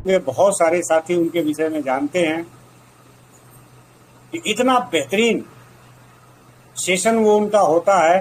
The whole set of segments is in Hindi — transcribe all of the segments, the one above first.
वे बहुत सारे साथी उनके विषय में जानते हैं कि इतना बेहतरीन सेशन वो उनका होता है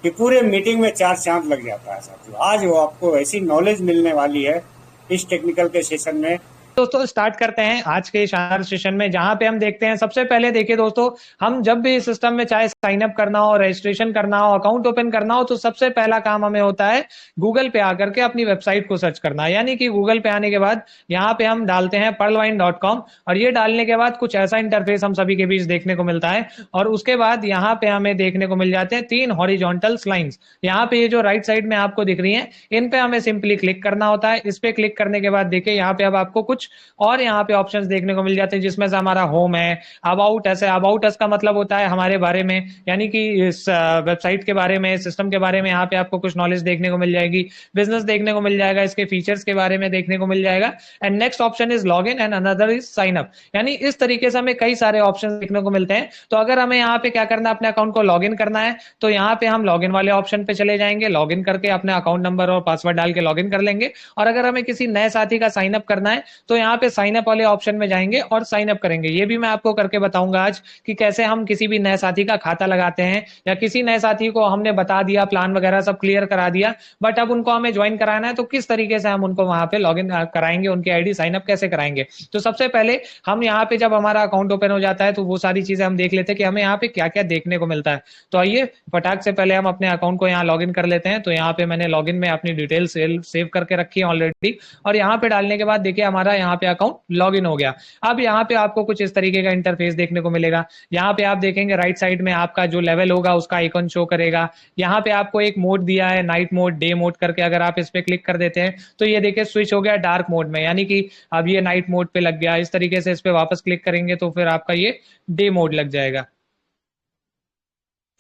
कि पूरे मीटिंग में चार चांद लग जाता है साथियों। आज वो आपको ऐसी नॉलेज मिलने वाली है इस टेक्निकल के सेशन में। दोस्तों स्टार्ट करते हैं आज के शानदार सेशन में, जहां पे हम देखते हैं सबसे पहले देखिए दोस्तों, हम जब भी इस सिस्टम में चाहे साइन अप करना हो, रजिस्ट्रेशन करना हो, अकाउंट ओपन करना हो, तो सबसे पहला काम हमें होता है गूगल पे आकर के अपनी वेबसाइट को सर्च करना। यानी कि गूगल पे आने के बाद यहाँ पे हम डालते हैं pearlwine.com, और ये डालने के बाद कुछ ऐसा इंटरफेस हम सभी के बीच देखने को मिलता है। और उसके बाद यहाँ पे हमें देखने को मिल जाते हैं 3 हॉरिजॉन्टल लाइंस। यहाँ पे ये जो राइट साइड में आपको दिख रही है, इन पे हमें सिंपली क्लिक करना होता है। इस पे क्लिक करने के बाद देखिए यहाँ पे अब आपको कुछ और यहाँ पे ऑप्शंस देखने को मिल जाते हैं, जिसमें से हमारा होम है, अबाउट अस है। अबाउट अस का मतलब होता है हमारे बारे में, यानी कि इस वेबसाइट के बारे में, सिस्टम के बारे में यहाँ पे आपको कुछ नॉलेज देखने को मिल जाएगी, बिजनेस देखने को मिल जाएगा, इसके फीचर्स के बारे में देखने को मिल जाएगा। And next option is log in and another is sine up. यानी इस तरीके से हमें कई सारे ऑप्शन देखने को मिलते हैं। तो अगर हमें यहाँ पे क्या करना है, अपने अकाउंट को लॉग इन करना है, तो यहाँ पे हम लॉग इन वाले ऑप्शन पे चले जाएंगे, लॉग इन करके अपने अकाउंट नंबर और पासवर्ड डाल के लॉग इन कर लेंगे। और अगर हमें किसी नए साथी का साइन अप करना है, तो यहाँ पे साइन अप वाले ऑप्शन में जाएंगे और साइन अप करेंगे। ये भी मैं आपको करके बताऊंगा आज कि कैसे हम किसी भी नए साथी का खाता लगाते हैं, या किसी नए साथी को हमने बता दिया, प्लान वगैरह सब क्लियर करा दिया, बट अब उनको हमें ज्वाइन कराना है, तो किस तरीके से हम उनको वहां पे लॉग इन कराएंगे, उनकी आईडी साइन अप कैसे कराएंगे। तो सबसे पहले हम यहाँ पे जब हमारा अकाउंट ओपन हो जाता है, तो वो सारी चीजें हम देख लेते हैं कि हमें यहाँ पे क्या क्या देखने को मिलता है। तो आइए फटाक से पहले हम अपने अकाउंट को यहाँ लॉग इन कर लेते हैं। तो यहाँ पे मैंने लॉग इन में अपनी डिटेल सेव करके रखी है ऑलरेडी, और यहाँ पे डालने के बाद देखिए हमारा यहाँ पे अकाउंट लॉग इन हो गया। अब यहाँ पे आपको कुछ इस तरीके का इंटरफेस देखने को मिलेगा। यहाँ पे आप देखेंगे राइट साइड में आपका जो लेवल होगा उसका आइकन शो करेगा। यहाँ पे आपको एक मोड दिया है, नाइट मोड, डे मोड करके। अगर आप इस पे क्लिक कर देते हैं तो ये देखिए स्विच हो गया डार्क मोड में, यानी कि अब ये नाइट मोड पे लग गया। इस तरीके से इस पे वापस क्लिक करेंगे तो फिर आपका ये डे मोड लग जाएगा।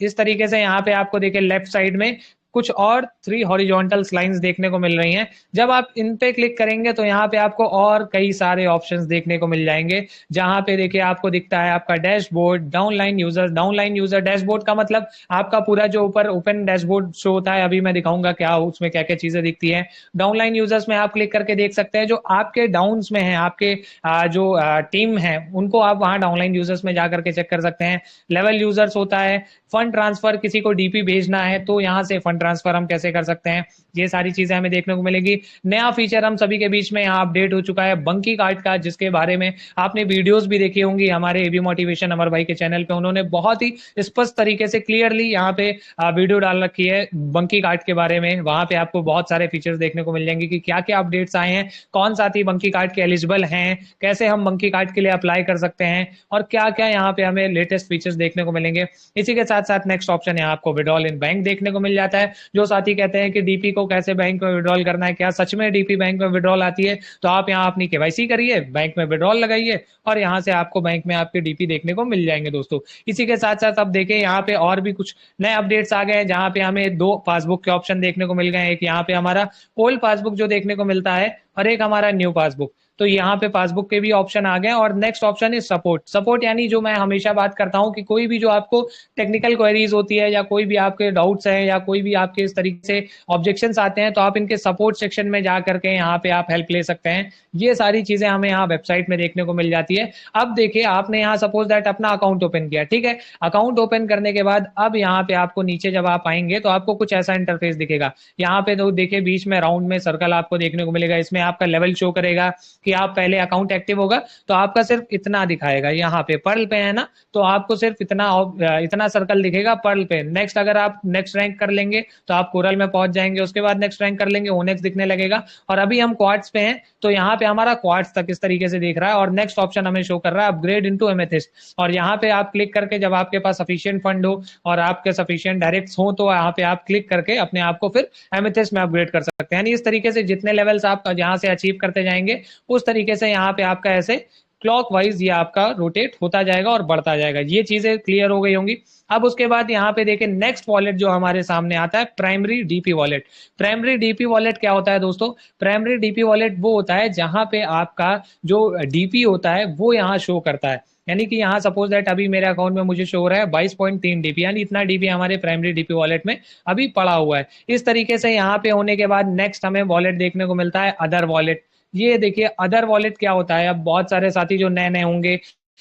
इस तरीके से यहाँ पे आपको देखिए लेफ्ट साइड में कुछ और 3 हॉरिजॉन्टल लाइंस देखने को मिल रही हैं। जब आप इन पे क्लिक करेंगे तो यहाँ पे आपको और कई सारे ऑप्शंस देखने को मिल जाएंगे, जहां पे देखिए आपको दिखता है आपका dashboard, downline user. Downline user dashboard का मतलब आपका पूरा जो ऊपर ओपन डैशबोर्ड शो होता है, अभी मैं दिखाऊंगा क्या उसमें क्या क्या चीजें दिखती है। डाउनलाइन यूजर्स में आप क्लिक करके देख सकते हैं जो आपके डाउन्स में है, आपके जो टीम है, उनको आप वहां डाउनलाइन यूजर्स में जाकर के चेक कर सकते हैं। लेवल यूजर्स होता है, फंड ट्रांसफर, किसी को डीपी भेजना है तो यहाँ से फंड ट्रांसफर हम कैसे कर सकते हैं, ये सारी चीजें हमें देखने को मिलेगी। नया फीचर हम सभी के बीच में यहाँ अपडेट हो चुका है बंकी कार्ड का, जिसके बारे में आपने वीडियोस भी देखी होंगी हमारे एबी मोटिवेशन अमर भाई के चैनल पे। उन्होंने बहुत ही स्पष्ट तरीके से क्लियरली यहाँ पे वीडियो डाल रखी है बंकी कार्ड के बारे में। वहां पे आपको बहुत सारे फीचर्स देखने को मिल जाएंगे कि क्या क्या अपडेट्स आए हैं, कौन साथी बंकी कार्ड के एलिजिबल हैं, कैसे हम बंकी कार्ड के लिए अप्लाई कर सकते हैं, और क्या क्या यहाँ पे हमें लेटेस्ट फीचर्स देखने को मिलेंगे। इसी के साथ साथ नेक्स्ट ऑप्शन है आपको विड्रॉल इन बैंक देखने को मिल जाता है। जो साथी कहते हैं कि डीपी को कैसे बैंक में विड्रॉल करना है, क्या सच में डीपी बैंक में विड्रॉल आती है, तो आप यहाँ अपनी केवाईसी करिए, बैंक में विड्रॉल लगाइए, और यहाँ से आपको बैंक में आपके डीपी देखने को मिल जाएंगे दोस्तों। इसी के साथ साथ अब देखिए यहाँ पे और भी कुछ नए अपडेट्स आ गए हैं, जहाँ पे हमें 2 पासबुक के ऑप्शन देखने को मिल गए हैं। एक यहाँ पे हमारा ओल्ड पासबुक जो देखने को मिलता है, और एक हमारा न्यू पासबुक। तो यहाँ पे पासबुक के भी ऑप्शन आ गए। और next option is support. Support यानी जो मैं हमेशा बात करता हूँ कि कोई भी जो आपको टेक्निकल क्वेरीज होती है, या कोई भी आपके डाउट्स हैं, या कोई भी आपके इस तरीके से ऑब्जेक्शंस आते हैं, तो आप इनके सपोर्ट सेक्शन में जा करके यहाँ पे आप हेल्प ले सकते हैं। ये सारी चीजें हमें यहाँ वेबसाइट में देखने को मिल जाती है। अब देखिए आपने यहाँ सपोज दैट अपना अकाउंट ओपन किया, ठीक है। अकाउंट ओपन करने के बाद अब यहाँ पे आपको नीचे जब आप आएंगे तो आपको कुछ ऐसा इंटरफेस दिखेगा। यहाँ पे तो देखिए बीच में राउंड में सर्कल आपको देखने को मिलेगा, इसमें आपका लेवल शो करेगा कि आप पहले अकाउंट एक्टिव होगा तो आपका सिर्फ इतना दिखाएगा। यहाँ पे पर्ल पे है ना, तो आपको सिर्फ इतना सर्कल दिखेगा पर्ल पे। नेक्स्ट अगर आप नेक्स्ट रैंक कर लेंगे तो आप कोरल में पहुंच जाएंगे, उसके बाद नेक्स्ट रैंक कर लेंगे, ओनेक्स दिखने लगेगा। और अभी हम क्वार्ट्स पे हैं, तो यहाँ पे हमारा क्वार्ट्स तक इस तरीके से देख रहा है। और नेक्स्ट ऑप्शन हमें शो कर रहा है अपग्रेड इनटू एमेथिस्ट। और यहाँ पे आप क्लिक करके जब आपके पास सफिशिएंट फंड हो और आपके सफिशिएंट डायरेक्ट्स हो, तो यहाँ पे आप क्लिक करके अपने आप को फिर एमेथिस्ट में अपग्रेड कर सकते हैं। यानी इस तरीके से जितने लेवल्स आप यहाँ से अचीव करते जाएंगे, उस तरीके से यहाँ पे आपका ऐसे क्लॉक वाइज ये आपका रोटेट होता जाएगा और बढ़ता जाएगा। ये चीजें क्लियर हो गई होंगी। अब उसके बाद यहाँ पे देखें नेक्स्ट वॉलेट जो हमारे सामने आता है, primary DP wallet. Primary DP wallet क्या होता है दोस्तों? प्राइमरी डीपी वॉलेट वो होता है जहां पे आपका जो डीपी होता है वो यहाँ शो करता है। यानी कि यहाँ सपोज दैट अभी मेरे अकाउंट में मुझे शो हो रहा है 22.3 डीपी, यानी इतना डीपी हमारे प्राइमरी डीपी वॉलेट में अभी पड़ा हुआ है। इस तरीके से यहाँ पे होने के बाद नेक्स्ट हमें वॉलेट देखने को मिलता है अदर वॉलेट। ये देखिए अदर वॉलेट क्या होता है। अब बहुत सारे साथी जो नए नए होंगे,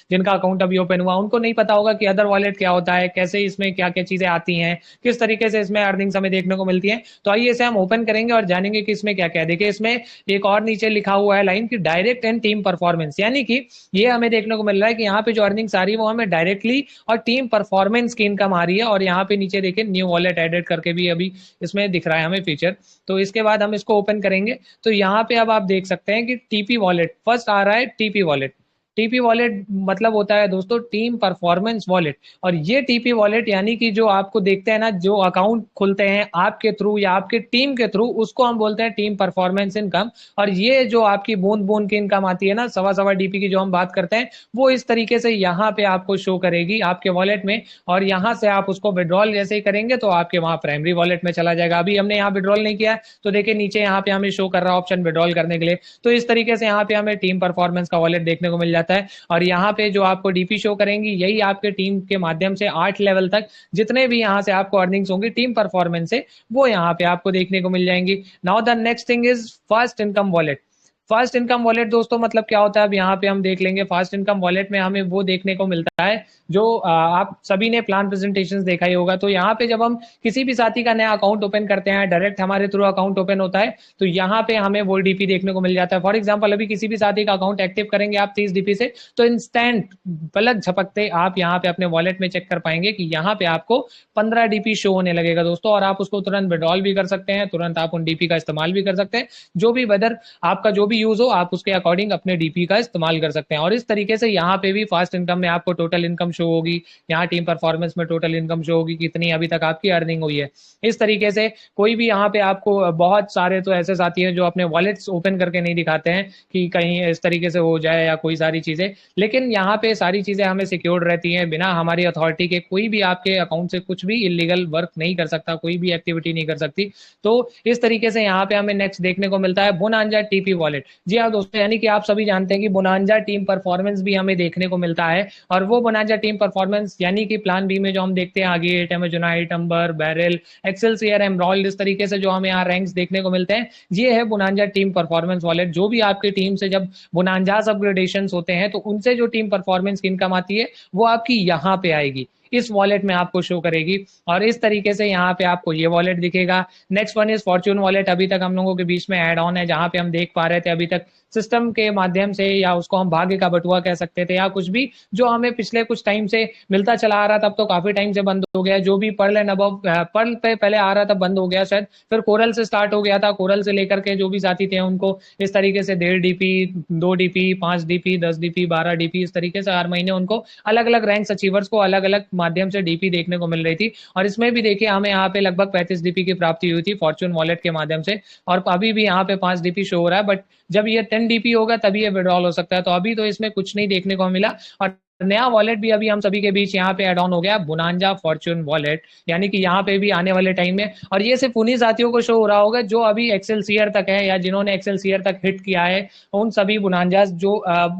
जिनका अकाउंट अभी ओपन हुआ, उनको नहीं पता होगा कि अदर वॉलेट क्या होता है, कैसे इसमें क्या क्या चीजें आती हैं, किस तरीके से इसमें अर्निंग्स हमें देखने को मिलती है। तो आइए इसे हम ओपन करेंगे और जानेंगे कि इसमें क्या क्या है। देखिए इसमें एक और नीचे लिखा हुआ है लाइन की डायरेक्ट एंड टीम परफॉर्मेंस, यानी कि ये हमें देखने को मिल रहा है कि यहाँ पे जो अर्निंग्स आ रही है वो हमें डायरेक्टली और टीम परफॉर्मेंस की इनकम आ रही है। और यहाँ पे नीचे देखिए न्यू वॉलेट एडेड करके भी अभी इसमें दिख रहा है हमें फीचर। तो इसके बाद हम इसको ओपन करेंगे तो यहाँ पे अब आप देख सकते हैं कि टीपी वॉलेट फर्स्ट आ रहा है। टीपी वॉलेट, टीपी वॉलेट मतलब होता है दोस्तों टीम परफॉर्मेंस वॉलेट। और ये टीपी वॉलेट यानी कि जो आपको देखते हैं ना, जो अकाउंट खुलते हैं आपके थ्रू या आपके टीम के थ्रू, उसको हम बोलते हैं टीम परफॉर्मेंस इनकम। और ये जो आपकी बूंद बूंद की इनकम आती है ना, सवा सवा डीपी की जो हम बात करते हैं, वो इस तरीके से यहाँ पे आपको शो करेगी आपके वॉलेट में। और यहाँ से आप उसको विड्रॉल जैसे ही करेंगे तो आपके वहां प्राइमरी वॉलेट में चला जाएगा। अभी हमने यहाँ विड्रॉल नहीं किया तो देखिए नीचे यहाँ पे हमें शो कर रहा है ऑप्शन विड्रॉल करने के लिए। तो इस तरीके से यहाँ पे हमें टीम परफॉर्मेंस का वॉलेट देखने को मिल जाता है। और यहाँ पे जो आपको डीपी शो करेंगी यही आपके टीम के माध्यम से 8 लेवल तक जितने भी यहाँ से आपको अर्निंग्स होंगी टीम परफॉर्मेंस से, वो यहाँ पे आपको देखने को मिल जाएंगी। Now the next thing is first income wallet. First income wallet दोस्तों मतलब क्या होता है, अब यहाँ पे हम देख लेंगे। फर्स्ट इनकम वॉलेट में हमें वो देखने को मिलता है जो आप सभी ने प्लान प्रेजेंटेशंस देखा ही होगा। तो यहाँ पे जब हम किसी भी साथी का नया अकाउंट ओपन करते हैं, डायरेक्ट हमारे थ्रू अकाउंट ओपन होता है, तो यहाँ पे हमें वो डीपी देखने को मिल जाता है। फॉर एग्जाम्पल अभी किसी भी साथी का अकाउंट एक्टिव करेंगे आप 30 डीपी से, तो इंस्टेंट पलक झपकते आप यहाँ पे अपने वॉलेट में चेक कर पाएंगे कि यहाँ पे आपको 15 डीपी शो होने लगेगा दोस्तों। और आप उसको तुरंत विड्रॉल भी कर सकते हैं, तुरंत आप उन डीपी का इस्तेमाल भी कर सकते हैं। जो भी वेदर आपका जो भी यूज हो, आप उसके अकॉर्डिंग अपने डीपी का इस्तेमाल कर सकते हैं। और इस तरीके से यहाँ पे भी फास्ट इनकम में आपको टोटल इनकम शो होगी, यहाँ टीम परफॉर्मेंस में टोटल इनकम शो होगी कितनी अभी तक आपकी अर्निंग हुई है। इस तरीके से कोई भी यहाँ पे आपको, बहुत सारे तो ऐसे साथी हैं जो अपने वॉलेट्स ओपन करके नहीं दिखाते हैं कि कहीं इस तरीके से हो जाए या कोई सारी चीजें, लेकिन यहाँ पे सारी चीजें हमें सिक्योर्ड रहती हैं। बिना हमारी अथॉरिटी के कोई भी आपके अकाउंट से कुछ भी इलीगल वर्क नहीं कर सकता, कोई भी एक्टिविटी नहीं कर सकती। तो इस तरीके से यहाँ पे हमें नेक्स्ट देखने को मिलता है बोनांजा टीपी वॉलेट। जी हाँ दोस्तों, यानी कि आप सभी जानते हैं कि बोनांजा टीम परफॉर्मेंस भी हमें देखने को मिलता है। और वो बोनांजा टीम परफॉर्मेंस यानी कि प्लान बी में जो हम देखते हैं आगे एमेजोनाइट, अम्बर, बैरल, एक्सेलसियर, एमरॉल्ड, इस तरीके से जो हमें यहाँ रैंक्स देखने को मिलते हैं, ये है बोनांजा टीम परफॉर्मेंस वॉलेट। जो भी आपकी टीम से जब बोनांजास अपग्रेडेशन होते हैं तो उनसे जो टीम परफॉर्मेंस की इनकम आती है वो आपकी यहाँ पे आएगी, इस वॉलेट में आपको शो करेगी। और इस तरीके से यहाँ पे आपको ये वॉलेट दिखेगा। Next one is Fortune wallet. अभी तक हम लोगों के बीच में ऐड ऑन है, जहां पे हम देख पा रहे थे अभी तक सिस्टम के माध्यम से, या उसको हम भाग्य का बटुआ कह सकते थे, या कुछ भी जो हमें पिछले कुछ टाइम से मिलता चला आ रहा था, अब तो काफी टाइम से बंद हो गया। जो भी पर्ल एंड अबव, पर्ल पे पहले आ रहा था बंद हो गया शायद, फिर कोरल से स्टार्ट हो गया था। कोरल से लेकर के जो भी साथी थे उनको इस तरीके से 1.5 DP, 2 DP, 5 DP, 10 DP, 12 DP, इस तरीके से हर महीने उनको अलग अलग रैंक अचीवर्स को अलग अलग माध्यम से डीपी देखने को मिल रही थी। और इसमें भी देखिए हमें यहाँ पे लगभग 35 डीपी की प्राप्ति हुई थी फॉर्च्यून वॉलेट के माध्यम से। और अभी भी यहाँ पे 5 डीपी शो हो रहा है, बट जब ये 10 डीपी होगा तभी ये विड्रॉल हो सकता है। तो अभी तो इसमें कुछ नहीं देखने को मिला। और नया वॉलेट भी अभी हम सभी के बीच यहाँ पे एड ऑन हो गया, बोनांजा फॉर्च्यून वॉलेट, यानी कि यहाँ पे भी आने वाले टाइम में। और ये सिर्फ उन्हीं साथियों को शो हो रहा होगा जो अभी एक्सेलसियर तक है, या जिन्होंने एक्सेलसियर तक हिट किया है। उन सभी बोनांजास जो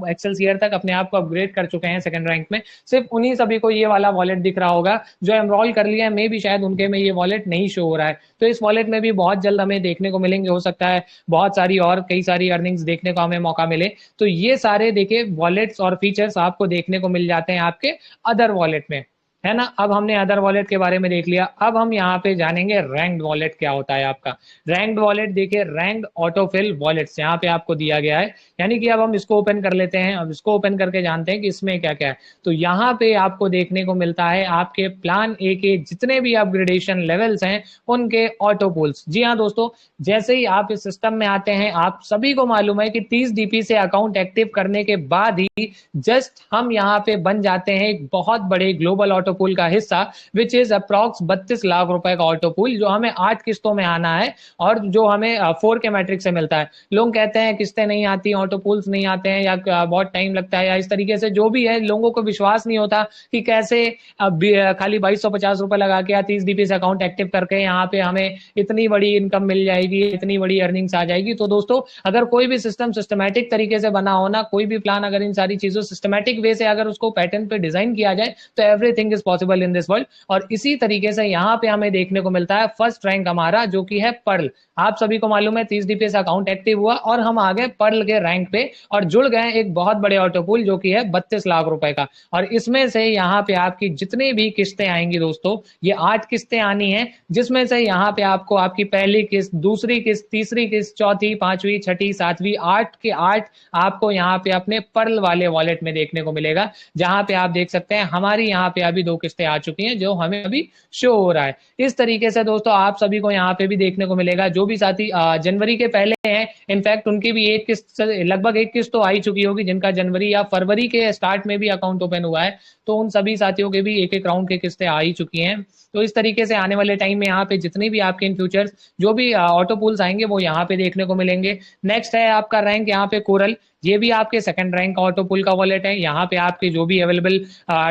एक्सेलसियर तक अपने आप को अपग्रेड कर चुके हैं सेकंड रैंक में, सिर्फ उन्हीं सभी को ये वाला वॉलेट दिख रहा होगा। जो एनरोल कर लिया है मे भी शायद उनके में ये वॉलेट नहीं शो हो रहा है। तो इस वॉलेट में भी बहुत जल्द हमें देखने को मिलेंगे, हो सकता है बहुत सारी और कई सारी अर्निंग्स देखने को हमें मौका मिले। तो ये सारे देखिए वॉलेट्स और फीचर्स आपको देखने को मिल जाते हैं आपके अदर वॉलेट में, है ना। अब हमने अदर वॉलेट के बारे में देख लिया। अब हम यहाँ पे जानेंगे रैंक्ड वॉलेट क्या होता है आपका। रैंक्ड वॉलेट देखिए, रैंक्ड ऑटोफिल वॉलेट्स यहाँ पे आपको दिया गया है। यानी कि अब हम इसको ओपन कर लेते हैं। अब इसको ओपन करके जानते हैं कि इसमें क्या क्या है। तो यहाँ पे आपको देखने को मिलता है आपके प्लान ए के जितने भी अपग्रेडेशन लेवल्स हैं उनके ऑटो पुल्स। जी हाँ दोस्तों, जैसे ही आप इस सिस्टम में आते हैं, आप सभी को मालूम है कि 30 डीपी से अकाउंट एक्टिव करने के बाद ही जस्ट हम यहाँ पे बन जाते हैं एक बहुत बड़े ग्लोबल ऑटो पूल का हिस्सा, विच इज अप्रॉक्स 32 लाख रुपए का ऑटो पूल, जो हमें 8 किस्तों में आना है और जो हमें 4 के मैट्रिक से मिलता है। लोग कहते हैं किस्तें नहीं आती, ऑटो पूल्स नहीं आते हैं, या बहुत टाइम लगता है, या इस तरीके से जो भी है, लोगों को विश्वास नहीं होता कि कैसे खाली 2250 रुपए लगा के या 30 डीपी से अकाउंट एक्टिव करके यहाँ पे हमें इतनी बड़ी इनकम मिल जाएगी, इतनी बड़ी अर्निंग्स आ जाएगी। तो दोस्तों, अगर कोई भी सिस्टम सिस्टमैटिक तरीके से बना हो ना, कोई भी प्लान अगर इन सारी चीजों सिस्टमैटिक वे से अगर उसको पैटर्न पे डिजाइन किया जाए, तो everything is is possible in this world. और इसी तरीके से यहाँ पे हमें देखने को मिलता है फर्स्ट रैंक हमारा जो कि है पर्ल। आप सभी को मालूम है 30 DPS अकाउंट एक्टिव हुआ और हम आ गए पर्ल के रैंक पे और जुड़ गए एक बहुत बड़े ऑटो पूल जो कि है 32 लाख रुपए का। और इसमें से यहाँ पे आपकी जितनी भी किस्तें आएंगी दोस्तों, ये 8 किस्तें आनी है, जिसमें से यहाँ पे आपको आपकी पहली किस्त, दूसरी किस्त, तीसरी किस्त, चौथी, पांचवी, छठी, सातवीं, 8 के 8 आपको यहाँ पे अपने पर्ल वाले वॉलेट में देखने को मिलेगा। जहां पे आप देख सकते हैं हमारी यहाँ पे अभी 2 किस्तें आ चुकी हैं जो हमें अभी शो हो रहा है। इस तरीके से दोस्तों आप सभी को यहाँ पे भी देखने को मिलेगा। जो भी साथी जनवरी के पहले हैं, इनफैक्ट उनकी भी एक किस्त, लगभग एक किस्त तो आ ही चुकी होगी, जिनका जनवरी या फरवरी के स्टार्ट में भी अकाउंट ओपन हुआ है, तो उन सभी साथियों के भी एक एक राउंड के किस्तें आ ही चुकी हैं। तो इस तरीके से आने वाले टाइम में यहाँ पे जितनी भी आपके इन फ्यूचर्स जो भी ऑटो पूल्स आएंगे वो यहाँ पे देखने को मिलेंगे। नेक्स्ट है आपका रैंक यहाँ पे कोरल, ये भी आपके सेकंड रैंक का ऑटो पूल का वॉलेट है। यहाँ पे आपके जो भी अवेलेबल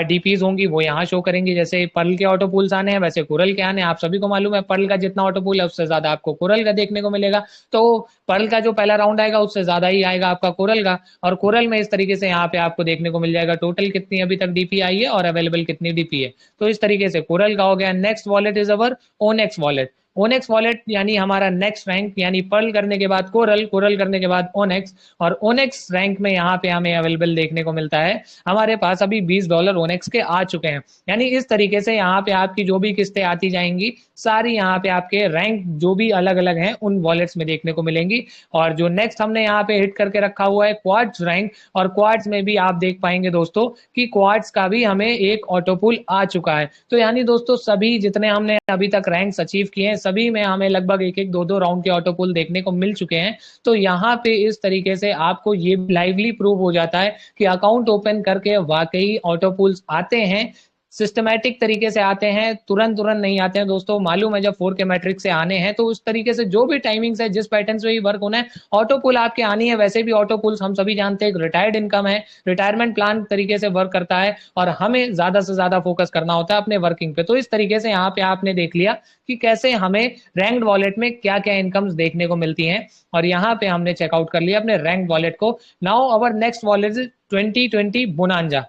डीपीज होंगी वो यहाँ शो करेंगी। जैसे पर्ल के ऑटो पूल्स आने हैं वैसे कोरल के आने हैं। आप सभी को मालूम है पर्ल का जितना ऑटो पूल है उससे ज्यादा आपको कोरल का देखने को मिलेगा। तो पर्ल का जो पहला राउंड आएगा उससे ज्यादा ही आएगा आपका कोरल का। और कोरल में इस तरीके से यहाँ पे आपको देखने को मिल जाएगा टोटल कितनी अभी तक डीपी आई है और अवेलेबल कितनी डीपी है। तो इस तरीके से कोरल का हो गया। Next wallet is our ओनेक्स wallet. ओनेक्स wallet यानी हमारा नेक्स्ट रैंक, यानी पर्ल करने के बाद कोरल, कोरल करने के बाद ओनेक्स, और ओनेक्स रैंक में यहाँ पे हमें अवेलेबल देखने को मिलता है हमारे पास अभी $20 ओनेक्स के आ चुके हैं। यानी इस तरीके से यहाँ पे आपकी जो भी किस्तें आती जाएंगी सारी यहाँ पे आपके रैंक जो भी अलग अलग हैं उन वॉलेट्स में देखने को मिलेंगी। और जो नेक्स्ट हमने यहाँ पे हिट करके रखा हुआ है क्वार्ट्स रैंक, और क्वार्ट्स में भी आप देख पाएंगे दोस्तों कि क्वार्ट्स का भी हमें एक ऑटो पूल आ चुका है। तो यानी दोस्तों सभी जितने हमने अभी तक रैंक्स अचीव किए हैं सभी में हमें लगभग एक एक दो दो राउंड के ऑटो पूल देखने को मिल चुके हैं। तो यहाँ पे इस तरीके से आपको ये लाइवली प्रूव हो जाता है कि अकाउंट ओपन करके वाकई ऑटो पूल्स आते हैं, सिस्टमैटिक तरीके से आते हैं, तुरंत तुरंत नहीं आते हैं दोस्तों। मालूम है जब 4K मैट्रिक्स से आने हैं तो उस तरीके से जो भी टाइमिंग्स है, जिस पैटर्न से भी वर्क होना है, ऑटो पुल आपके आनी है। वैसे भी ऑटो पुल्स हम सभी जानते हैं एक रिटायर्ड इनकम है, रिटायरमेंट प्लान तरीके से वर्क करता है और हमें ज्यादा से ज्यादा फोकस करना होता है अपने वर्किंग पे। तो इस तरीके से यहाँ पे आपने देख लिया कि कैसे हमें रैंक्ड वॉलेट में क्या क्या इनकम्स देखने को मिलती हैं, और यहाँ पे हमने चेकआउट कर लिया अपने रैंक्ड वॉलेट को। Now our next wallet is 2020 bonanza.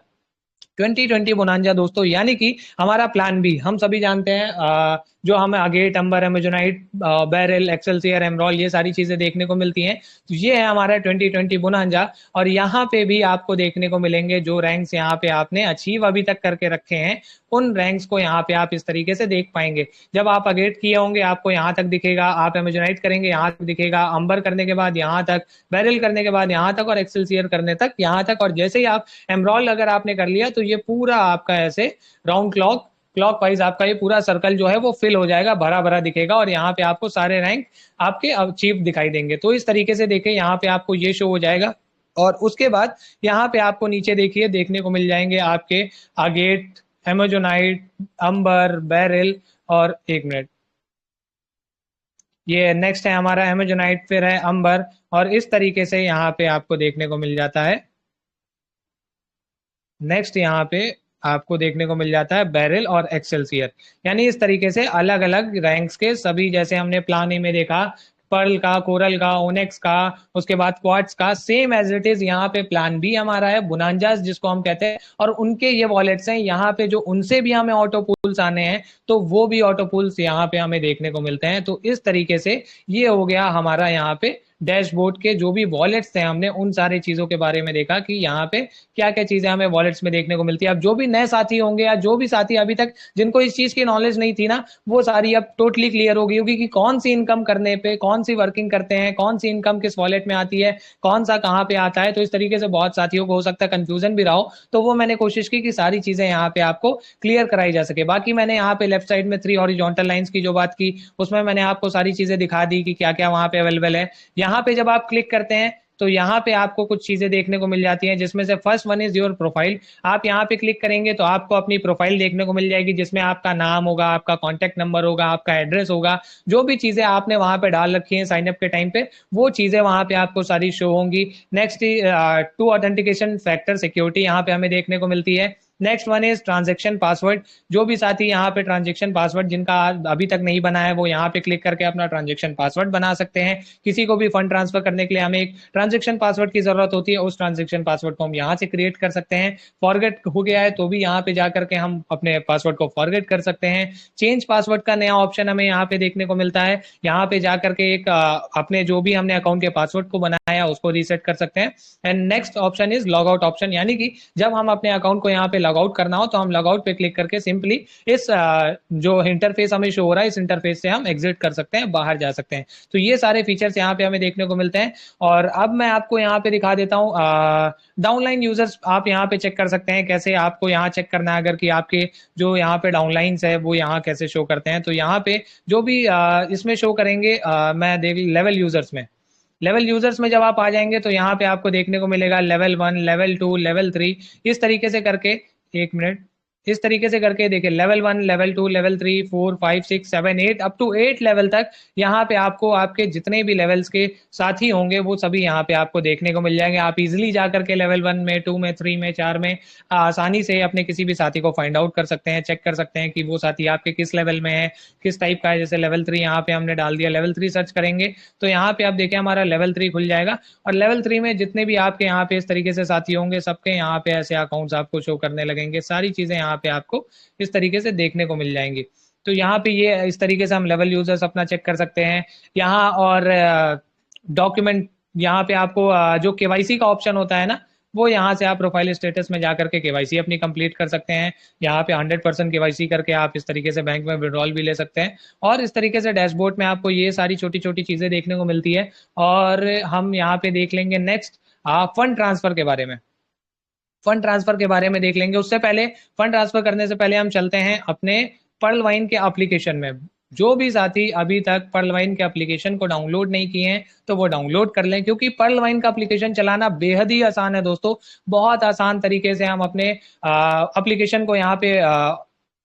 2020 bonanza दोस्तों, यानी कि हमारा प्लान बी, हम सभी जानते हैं जो हमें अगेट, अंबर, एमेजोनाइट, बैरल, एक्सेलसियर, एमरॉल, ये सारी चीजें देखने को मिलती हैं। तो ये है हमारा 2020 बोनांजा। और यहाँ पे भी आपको देखने को मिलेंगे जो रैंक्स यहाँ पे आपने अचीव अभी तक करके रखे हैं उन रैंक्स को यहाँ पे आप इस तरीके से देख पाएंगे। जब आप अगेट किए होंगे आपको यहाँ तक दिखेगा, आप एमेजोनाइट करेंगे यहाँ तक दिखेगा, अंबर करने के बाद यहाँ तक, बैरल करने के बाद यहाँ तक, और एक्सेलसियर करने तक यहाँ तक। और जैसे ही आप एमरॉल अगर आपने कर लिया तो ये पूरा आपका ऐसे राउंड क्लॉक वाइज आपका ये पूरा सर्कल जो है वो फिल हो जाएगा, भरा भरा दिखेगा, और यहाँ पे आपको सारे रैंक आपके अचीव दिखाई देंगे। तो इस तरीके से देखें यहाँ पे आपको ये शो हो जाएगा। और उसके बाद यहाँ पे आपको नीचे देखिए देखने को मिल जाएंगे आपके अगेट, एमेजोनाइट, अंबर, बैरल, और एक मिनट, ये नेक्स्ट है हमारा एमेजोनाइट, फिर है अंबर, और इस तरीके से यहाँ पे आपको देखने को मिल जाता है। नेक्स्ट यहाँ पे आपको देखने को मिल जाता है बैरल और एक्सेलसियर। यानी इस तरीके से अलग अलग रैंक्स के सभी, जैसे हमने प्लान ए में देखा पर्ल का, कोरल का, ओनेक्स का, उसके बाद क्वार्ट्स का, सेम एज इट इज यहाँ पे प्लान बी हमारा है बुनांजास जिसको हम कहते हैं, और उनके ये वॉलेट्स हैं यहाँ पे जो उनसे भी हमें ऑटो पूल्स आने हैं तो वो भी ऑटो पूल्स यहाँ पे हमें देखने को मिलते हैं। तो इस तरीके से ये हो गया हमारा यहाँ पे डैशबोर्ड के जो भी वॉलेट्स थे, हमने उन सारी चीजों के बारे में देखा कि यहाँ पे क्या क्या चीजें हमें वॉलेट्स में देखने को मिलती है। अब जो भी नए साथी होंगे या जो भी साथी अभी तक जिनको इस चीज की नॉलेज नहीं थी ना, वो सारी अब टोटली क्लियर हो गई होगी कि कौन सी इनकम करने पे कौन सी वर्किंग करते हैं, कौन सी इनकम किस वॉलेट में आती है, कौन सा कहाँ पे आता है। तो इस तरीके से बहुत साथियों को हो सकता है कंफ्यूजन भी रहा हो, तो वो मैंने कोशिश की कि सारी चीजें यहाँ पे आपको क्लियर कराई जा सके। बाकी मैंने यहाँ पे लेफ्ट साइड में 3 हॉरिजॉन्टल लाइंस की जो बात की उसमें मैंने आपको सारी चीजें दिखा दी कि क्या क्या वहां पे अवेलेबल है। यहाँ पे जब आप क्लिक करते हैं तो यहाँ पे आपको कुछ चीजें देखने को मिल जाती हैं, जिसमें से first one is your profile. आप यहाँ पे क्लिक करेंगे तो आपको अपनी प्रोफाइल देखने को मिल जाएगी, जिसमें आपका नाम होगा, आपका कॉन्टेक्ट नंबर होगा, आपका एड्रेस होगा, जो भी चीजें आपने वहां पे डाल रखी हैं साइन अप के टाइम पे वो चीजें वहां पे आपको सारी शो होंगी। नेक्स्ट 2 ऑथेंटिकेशन फैक्टर सिक्योरिटी यहाँ पे हमें देखने को मिलती है। Next one is transaction password. जो भी साथी यहाँ पे ट्रांजेक्शन पासवर्ड जिनका अभी तक नहीं बना है वो यहाँ पे क्लिक करके अपना ट्रांजेक्शन पासवर्ड बना सकते हैं। किसी को भी फंड ट्रांसफर करने के लिए हमें एक ट्रांजेक्शन पासवर्ड की जरूरत होती है, उस ट्रांजेक्शन पासवर्ड को हम यहाँ से क्रिएट कर सकते हैं। फॉरगेट हो गया है तो भी यहाँ पे जाकर के हम अपने पासवर्ड को फॉरगेट कर सकते हैं। चेंज पासवर्ड का नया ऑप्शन हमें यहाँ पे देखने को मिलता है। यहाँ पे जाकर के एक अपने जो भी हमने अकाउंट के पासवर्ड को बनाया उसको रीसेट कर सकते हैं। And next option is log out option, यानी कि जब हम अपने अकाउंट को यहाँ पे लॉग आउट करना हो तो हम लॉग आउट पे क्लिक करके सिंपली इस जो इंटरफेस हमें शो हो रहा है इस इंटरफेस से हम एग्जिट कर सकते हैं, बाहर जा सकते हैं। तो ये सारे फीचर्स यहाँ पे हमें देखने को मिलते हैं। और अब मैं आपको यहाँ पे दिखा देता हूँ डाउनलाइन यूजर्स। आप यहाँ पे चेक कर सकते हैं कैसे आपको यहाँ चेक करना है अगर कि आपके जो यहाँ पे डाउनलाइंस है वो यहाँ कैसे शो करते हैं। तो यहाँ पे जो भी इसमें शो करेंगे मैं देख लेवल यूजर्स में जब आप आ जाएंगे तो यहाँ पे आपको देखने को मिलेगा लेवल 1, लेवल 2, लेवल 3, इस तरीके से करके, एक मिनट, इस तरीके से करके देखिए level 1, level 2, level 3, 4, 5, 6, 7, 8 up to 8 level तक यहाँ पे आपको आपके जितने भी लेवल्स के साथी होंगे वो सभी यहाँ पे आपको देखने को मिल जाएंगे। आप इजिली जा करके लेवल 1 में, 2 में, 3 में, 4 में आसानी से अपने किसी भी साथी को फाइंड आउट कर सकते हैं, चेक कर सकते हैं कि वो साथी आपके किस लेवल में है, किस टाइप का है। जैसे लेवल 3 यहाँ पे हमने डाल दिया, लेवल 3 सर्च करेंगे तो यहाँ पे आप देखें हमारा लेवल 3 खुल जाएगा। और लेवल 3 में जितने भी आपके यहाँ पे इस तरीके से साथी होंगे सबके यहाँ पे ऐसे अकाउंट्स आपको शो करने लगेंगे। सारी चीजें यहाँ पे आपको इस तरीके से देखने को मिल जाएंगी। तो यहाँ पे ये इस तरीके से हम लेवल यूजर्स अपना चेक कर सकते हैं यहाँ। और डॉक्यूमेंट यहाँ पे आपको जो केवाईसी का ऑप्शन होता है ना, वो यहाँ से आप प्रोफाइल स्टेटस में जाकर के केवाईसी अपनी कंप्लीट कर सकते हैं। यहाँ पे 100% केवाईसी करके आप इस तरीके से बैंक में विड्रॉल भी ले सकते हैं। और इस तरीके से डैशबोर्ड में आपको ये सारी छोटी छोटी चीजें देखने को मिलती है। और हम यहाँ पे देख लेंगे नेक्स्ट फंड ट्रांसफर के बारे में। फंड ट्रांसफर के बारे में देख लेंगे। उससे पहले फंड ट्रांसफर करने से पहले हम चलते हैं अपने पर्ल वाइन के एप्लीकेशन में। जो भी साथी अभी तक पर्ल वाइन के एप्लीकेशन को डाउनलोड नहीं किए हैं तो वो डाउनलोड कर लें, क्योंकि पर्ल वाइन का एप्लीकेशन चलाना बेहद ही आसान है दोस्तों। बहुत आसान तरीके से हम अपने एप्लीकेशन को यहाँ पे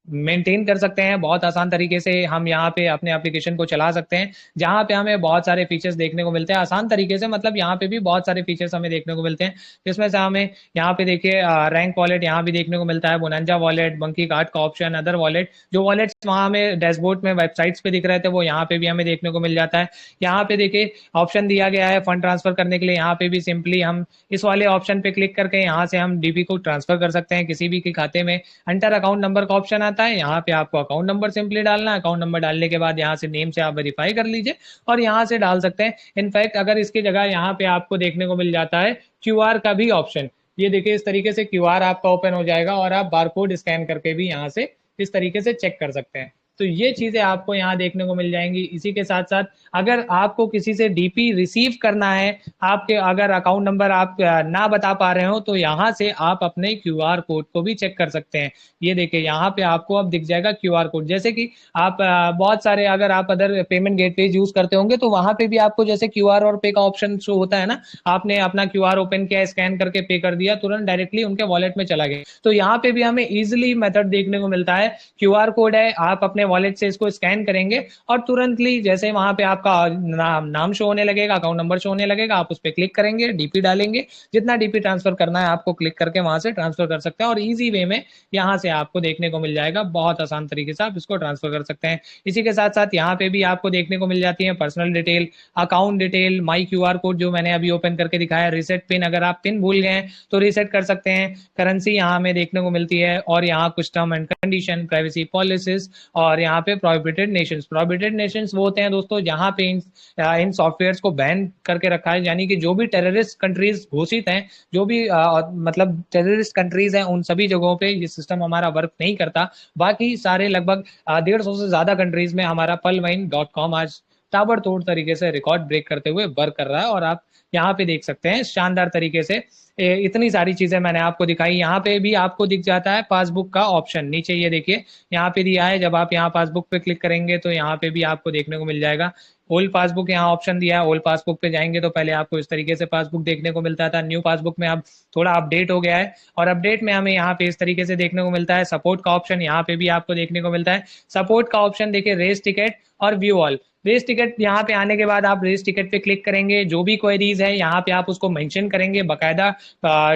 मेंटेन कर सकते हैं। बहुत आसान तरीके से हम यहाँ पे अपने एप्लीकेशन को चला सकते हैं, जहाँ पे हमें बहुत सारे फीचर्स देखने को मिलते हैं आसान तरीके से। मतलब यहाँ पे भी बहुत सारे फीचर्स हमें देखने को मिलते हैं, जिसमें से हमें यहाँ पे देखिए रैंक वॉलेट यहाँ भी देखने को मिलता है, बोनंजा वॉलेट, बंकी कार्ड का ऑप्शन, अदर वॉलेट। जो वॉलेट्स वहाँ हमें डैशबोर्ड में वेबसाइट्स पे दिख रहे थे वो यहाँ पे भी हमें देखने को मिल जाता है। यहाँ पे देखिए ऑप्शन दिया गया है फंड ट्रांसफर करने के लिए। यहाँ पे भी सिंपली हम इस वाले ऑप्शन पे क्लिक करके यहाँ से हम डीपी को ट्रांसफर कर सकते हैं किसी भी के खाते में। एंटर अकाउंट नंबर का ऑप्शन आता है, यहाँ पे आपको अकाउंट नंबर सिंपली डालना है। अकाउंट नंबर डालने के बाद यहाँ से नेम से आप वेरीफाई कर लीजिए और यहाँ से डाल सकते हैं। इनफैक्ट अगर इसकी जगह यहाँ पे आपको देखने को मिल जाता है क्यूआर का भी ऑप्शन। ये देखिए इस तरीके से क्यूआर आपका ओपन हो जाएगा और आप बारकोड स्कैन करके भी यहाँ से इस तरीके से चेक कर सकते हैं। तो ये चीजें आपको यहाँ देखने को मिल जाएंगी। इसी के साथ साथ अगर आपको किसी से डीपी रिसीव करना है, आपके अगर अकाउंट नंबर आप ना बता पा रहे हो तो यहाँ से आप अपने क्यूआर कोड को भी चेक कर सकते हैं। ये देखिए यहाँ पे आपको अब दिख जाएगा क्यूआर कोड। जैसे कि आप बहुत सारे अगर आप अदर पेमेंट गेटवे यूज करते होंगे तो वहां पे भी आपको जैसे क्यूआर और पे का ऑप्शन शो होता है ना, आपने अपना क्यूआर ओपन किया, स्कैन करके पे कर दिया, तुरंत डायरेक्टली उनके वॉलेट में चला गया। तो यहाँ पे भी हमें इजिली मेथड देखने को मिलता है। क्यूआर कोड है, आप अपने वॉलेट से इसको स्कैन करेंगे और तुरंतली जैसे वहां पे आपका नाम शो होने लगेगा, अकाउंट नंबर शो होने लगेगा, आप उस पर क्लिक करेंगे, डीपी डालेंगे, जितना डीपी ट्रांसफर करना है आपको क्लिक करके वहां से ट्रांसफर कर सकते हैं। और इजी वे में यहाँ से आपको देखने को मिल जाएगा, बहुत आसान तरीके से आप इसको ट्रांसफर कर सकते हैं। इसी के साथ साथ यहाँ पे भी आपको देखने को मिल जाती है पर्सनल डिटेल, अकाउंट डिटेल, माई क्यूआर कोड जो मैंने अभी ओपन करके दिखाया, रिसेट पिन, अगर आप पिन भूल गए तो रिसेट कर सकते हैं। करेंसी यहाँ हमें देखने को मिलती है और यहाँ कुछ term and condition, privacy policies और यहाँ पे प्रोहिबिटेड नेशंस। प्रोहिबिटेड नेशंस वो होते हैं दोस्तों जहाँ पे इन सॉफ्टवेयर्स को बैन करके रखा है, यानी कि जो भी टेररिस्ट कंट्रीज घोषित हैं, जो भी मतलब टेररिस्ट कंट्रीज हैं, उन सभी जगहों पे ये सिस्टम हमारा वर्क नहीं करता। बाकी सारे लगभग 150 से ज्यादा कंट्रीज में हमारा pearlwine.com आज ताबड़तोड़ तरीके से रिकॉर्ड ब्रेक करते हुए वर्क कर रहा है। और आप यहाँ पे देख सकते हैं शानदार तरीके से इतनी सारी चीजें मैंने आपको दिखाई। यहाँ पे भी आपको दिख जाता है पासबुक का ऑप्शन, नीचे ये देखिए यहाँ पे दिया है। जब आप यहाँ पासबुक पे क्लिक करेंगे तो यहाँ पे भी आपको देखने को मिल जाएगा ओल्ड पासबुक, यहाँ ऑप्शन दिया है। ओल्ड पासबुक पे जाएंगे तो पहले आपको इस तरीके से पासबुक देखने को मिलता था। न्यू पासबुक में अब थोड़ा अपडेट हो गया है और अपडेट में हमें यहाँ पे इस तरीके से देखने को मिलता है। सपोर्ट का ऑप्शन यहाँ पे भी आपको देखने को मिलता है। सपोर्ट का ऑप्शन देखिए रेस टिकट और व्यू ऑल, रेस टिकट यहाँ पे आने के बाद आप रेस टिकट पे क्लिक करेंगे, जो भी क्वेरीज है यहाँ पे आप उसको मेंशन करेंगे बकायदा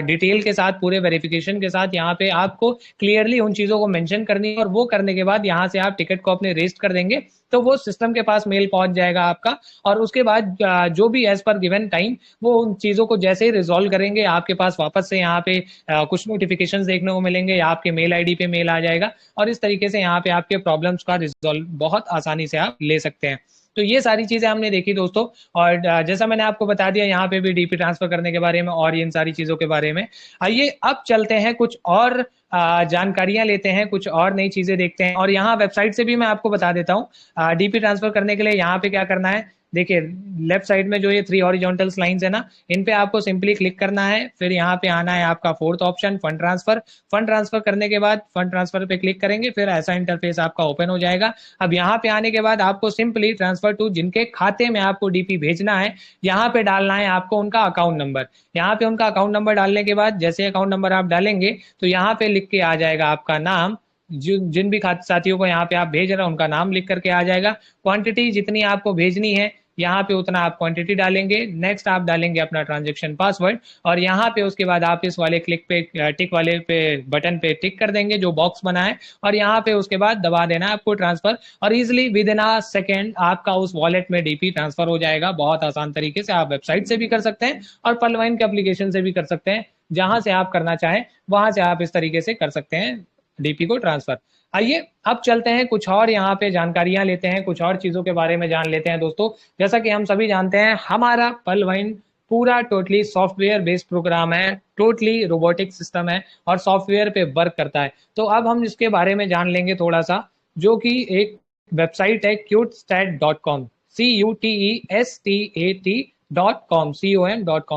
डिटेल के साथ, पूरे वेरिफिकेशन के साथ। यहाँ पे आपको क्लियरली उन चीजों को मेंशन करनी है, और वो करने के बाद यहाँ से आप टिकट को अपने रेस्ट कर देंगे, तो वो सिस्टम के पास मेल पहुंच जाएगा आपका। और उसके बाद जो भी एज पर गिवन टाइम वो उन चीजों को जैसे ही रिजॉल्व करेंगे, आपके पास वापस से यहाँ पे कुछ नोटिफिकेशंस देखने को मिलेंगे, या आपके मेल आईडी पे मेल आ जाएगा, और इस तरीके से यहाँ पे आपके प्रॉब्लम्स का रिजॉल्व बहुत आसानी से आप ले सकते हैं। तो ये सारी चीजें हमने देखी दोस्तों, और जैसा मैंने आपको बता दिया यहाँ पे भी डीपी ट्रांसफर करने के बारे में और इन सारी चीजों के बारे में। आइए अब चलते हैं कुछ और जानकारियां लेते हैं, कुछ और नई चीजें देखते हैं। और यहाँ वेबसाइट से भी मैं आपको बता देता हूँ, डीपी ट्रांसफर करने के लिए यहाँ पे क्या करना है। देखिए लेफ्ट साइड में जो ये 3 हॉरिजॉन्टल लाइंस है ना, इन पे आपको सिंपली क्लिक करना है। फिर यहाँ पे आना है आपका 4th option fund transfer. Fund transfer करने के बाद फंड ट्रांसफर पे क्लिक करेंगे, फिर ऐसा इंटरफेस आपका ओपन हो जाएगा। अब यहाँ पे आने के बाद आपको सिंपली ट्रांसफर टू, जिनके खाते में आपको डीपी भेजना है, यहाँ पे डालना है आपको उनका अकाउंट नंबर। यहाँ पे उनका अकाउंट नंबर डालने के बाद जैसे अकाउंट नंबर आप डालेंगे तो यहाँ पे लिख के आ जाएगा आपका नाम, जिन भी साथियों को यहाँ पे आप भेज रहे हैं उनका नाम लिख करके आ जाएगा। क्वांटिटी जितनी आपको भेजनी है यहाँ पे उतना आप क्वांटिटी डालेंगे। नेक्स्ट आप डालेंगे अपना ट्रांजैक्शन पासवर्ड, और यहाँ पे उसके बाद आप इस वाले क्लिक पे टिक वाले पे बटन पे टिक कर देंगे जो बॉक्स बना है, और यहाँ पे उसके बाद दबा देना है आपको ट्रांसफर, और easily with in a second आपका उस वॉलेट में डीपी ट्रांसफर हो जाएगा। बहुत आसान तरीके से आप वेबसाइट से भी कर सकते हैं और पलवाइन के एप्लीकेशन से भी कर सकते हैं, जहां से आप करना चाहें वहां से आप इस तरीके से कर सकते हैं डीपी को ट्रांसफर। आइए अब चलते हैं कुछ और यहाँ पे जानकारियां लेते हैं, कुछ और चीजों के बारे में जान लेते हैं दोस्तों। जैसा कि हम सभी जानते हैं हमारा पलवाइन पूरा टोटली सॉफ्टवेयर बेस्ड प्रोग्राम है, टोटली रोबोटिक सिस्टम है और सॉफ्टवेयर पे वर्क करता है। तो अब हम इसके बारे में जान लेंगे थोड़ा सा, जो कि एक वेबसाइट है QTStat.com, CUTESTAT.com।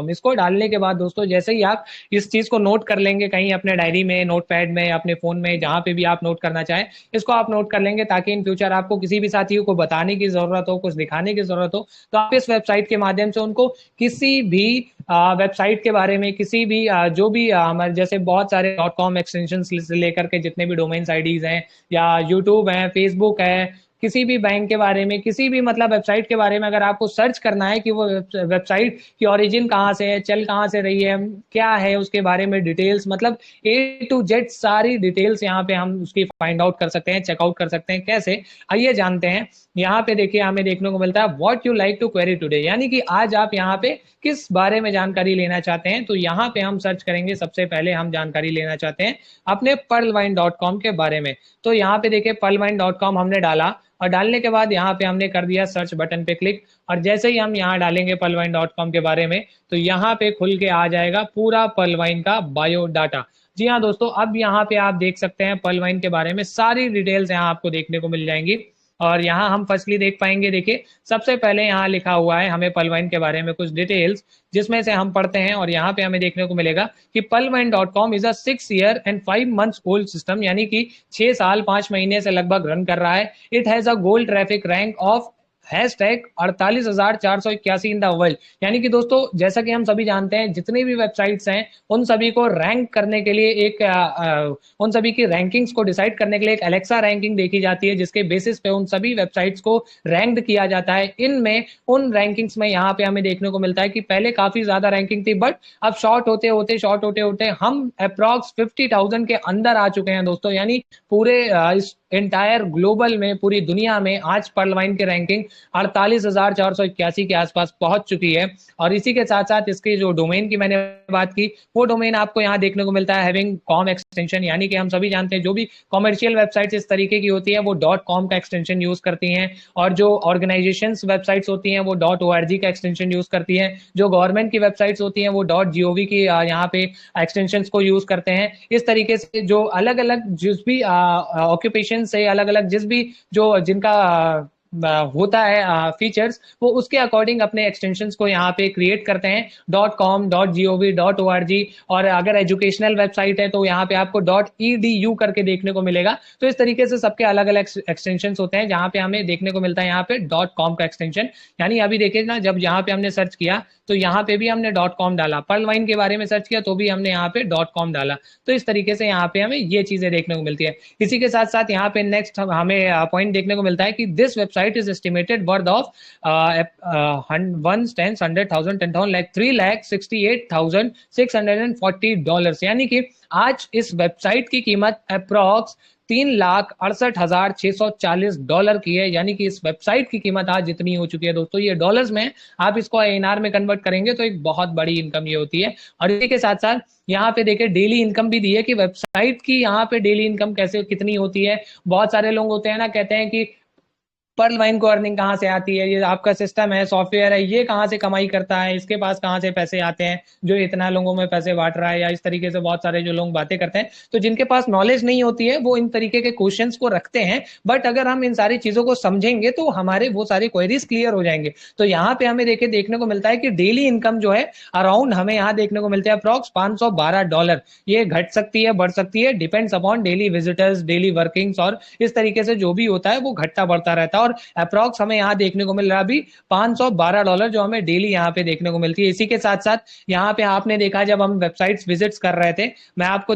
इसको डालने के बाद दोस्तों जैसे ही आप इस चीज को नोट कर लेंगे कहीं अपने डायरी में, नोटपैड में, अपने फोन में, जहां पे भी आप नोट करना चाहें, इसको आप नोट कर लेंगे, ताकि इन फ्यूचर आपको किसी भी साथी को बताने की जरूरत हो, कुछ दिखाने की जरूरत हो, तो आप इस वेबसाइट के माध्यम से उनको किसी भी वेबसाइट के बारे में, किसी भी जो भी हमारे जैसे बहुत सारे .com एक्सटेंशन से लेकर के जितने भी डोमेन्स आईडीज हैं, या यूट्यूब है, फेसबुक है, किसी भी बैंक के बारे में, किसी भी मतलब वेबसाइट के बारे में अगर आपको सर्च करना है कि वो वेबसाइट की ओरिजिन कहाँ से है, चल कहाँ से रही है, क्या है उसके बारे में डिटेल्स, मतलब A to Z सारी डिटेल्स यहाँ पे हम उसकी फाइंड आउट कर सकते हैं, चेकआउट कर सकते हैं। कैसे, आइए जानते हैं। यहाँ पे देखिए हमें देखने को मिलता है what you like to query today, यानी कि आज आप यहाँ पे किस बारे में जानकारी लेना चाहते हैं। तो यहाँ पे हम सर्च करेंगे, सबसे पहले हम जानकारी लेना चाहते हैं अपने pearlwine.com के बारे में। तो यहाँ पे देखिए pearlwine.com हमने डाला, और डालने के बाद यहाँ पे हमने कर दिया सर्च बटन पे क्लिक, और जैसे ही हम यहाँ डालेंगे pearlwine.com के बारे में, तो यहाँ पे खुल के आ जाएगा पूरा पर्लवाइन का बायो डाटा। जी हाँ दोस्तों, अब यहाँ पे आप देख सकते हैं पर्लवाइन के बारे में सारी डिटेल्स यहाँ आपको देखने को मिल जाएंगी। और यहाँ हम फर्स्टली देख पाएंगे, देखिए सबसे पहले यहाँ लिखा हुआ है हमें पर्लवाइन के बारे में कुछ डिटेल्स, जिसमें से हम पढ़ते हैं, और यहाँ पे हमें देखने को मिलेगा कि pearlwine.com is a 6 year and 5 months old system, यानी कि 6 साल 5 महीने से लगभग रन कर रहा है। It has a gold traffic rank of #48,481 in the world, यानी कि दोस्तों जैसा कि हम सभी जानते हैं जितने भी वेबसाइट्स हैं उन सभी को रैंक करने के लिए उन सभी की रैंकिंग्स को डिसाइड करने के लिए एक अलेक्सा रैंकिंग देखी जाती है, जिसके बेसिस पे उन सभी वेबसाइट्स को रैंक्ड किया जाता है। इनमें उन रैंकिंग्स में यहाँ पे हमें देखने को मिलता है कि पहले काफी ज्यादा रैंकिंग थी, बट अब शॉर्ट होते होते हम अप्रॉक्स 50,000 के अंदर आ चुके हैं दोस्तों, यानी पूरे इस एंटायर ग्लोबल में, पूरी दुनिया में आज पर्लवाइन की रैंकिंग 48,481 के आसपास पहुंच चुकी है। और इसी के साथ साथ इसके जो डोमेन की मैंने बात की, वो डोमेन आपको यहाँ देखने को मिलता है हैविंग कॉम एक्सटेंशन, यानी कि हम सभी जानते हैं जो भी कॉमर्शियल वेबसाइट्स इस तरीके की होती है वो .com का एक्सटेंशन यूज करती हैं, और जो ऑर्गेनाइजेशंस वेबसाइट्स होती हैं वो .org का एक्सटेंशन यूज करती हैं, जो गवर्नमेंट की वेबसाइट्स होती हैं वो .gov की यहाँ पे एक्सटेंशन को यूज करते हैं। इस तरीके से जो अलग अलग जिस भी ऑक्यूपेशन से अलग अलग जिस भी जो जिनका होता है फीचर्स, वो उसके अकॉर्डिंग अपने एक्सटेंशंस को यहाँ पे क्रिएट करते हैं .com, .gov, .org, और अगर एजुकेशनल वेबसाइट है तो यहाँ पे आपको .edu करके देखने को मिलेगा। तो इस तरीके से सबके अलग अलग एक्सटेंशंस होते हैं, जहाँ पे हमें देखने को मिलता है यहाँ पे .com का एक्सटेंशन, यानी अभी देखिए ना, जब यहाँ पे हमने सर्च किया तो यहाँ पे भी हमने .com डाला, पर्लवाइन के बारे में सर्च किया तो भी हमने यहाँ पे .com डाला। तो इस तरीके से यहाँ पे हमें ये चीजें देखने को मिलती है। इसी के साथ साथ यहाँ पे नेक्स्ट हमें पॉइंट देखने को मिलता है कि this website website is estimated worth of 1/10, 10,000 like $3,68,640, यानी कि आज इस वेबसाइट की कीमत अप्रॉक्स $3,68,640 की है। यानी कि इस वेबसाइट की कीमत आज जितनी हो चुकी है दोस्तों, ये डॉलर्स में, आप इसको INR में कन्वर्ट करेंगे तो एक बहुत बड़ी इनकम ये होती है। और इसी के साथ साथ यहाँ पे देखिए डेली इनकम भी दी है कि वेबसाइट की यहाँ पे डेली इनकम कैसे कितनी होती है। बहुत सारे लोग होते हैं ना, कहते हैं कि पर्ल वाइन को अर्निंग कहाँ से आती है, ये आपका सिस्टम है, सॉफ्टवेयर है, ये कहाँ से कमाई करता है, इसके पास कहाँ से पैसे आते हैं जो इतना लोगों में पैसे बांट रहा है, या इस तरीके से बहुत सारे जो लोग बातें करते हैं। तो जिनके पास नॉलेज नहीं होती है वो इन तरीके के क्वेश्चंस को रखते हैं, बट अगर हम इन सारी चीजों को समझेंगे तो हमारे वो सारे क्वेरीज क्लियर हो जाएंगे। तो यहाँ पे हमें देखने को मिलता है कि डेली इनकम जो है अराउंड हमें यहाँ देखने को मिलता है अप्रॉक्स $512। ये घट सकती है, बढ़ सकती है, depends upon daily visitors, daily workings, और इस तरीके से जो भी होता है वो घटता बढ़ता रहता है। और अप्रॉक्स हमें यहाँ देखने को मिल रहा है अभी $512 जो हमें डेली यहाँ पे देखने को मिलती है। इसी के साथ साथ यहाँ पे आपने देखा जब हम वेबसाइट्स विजिट्स कर रहे थे, मैं आपको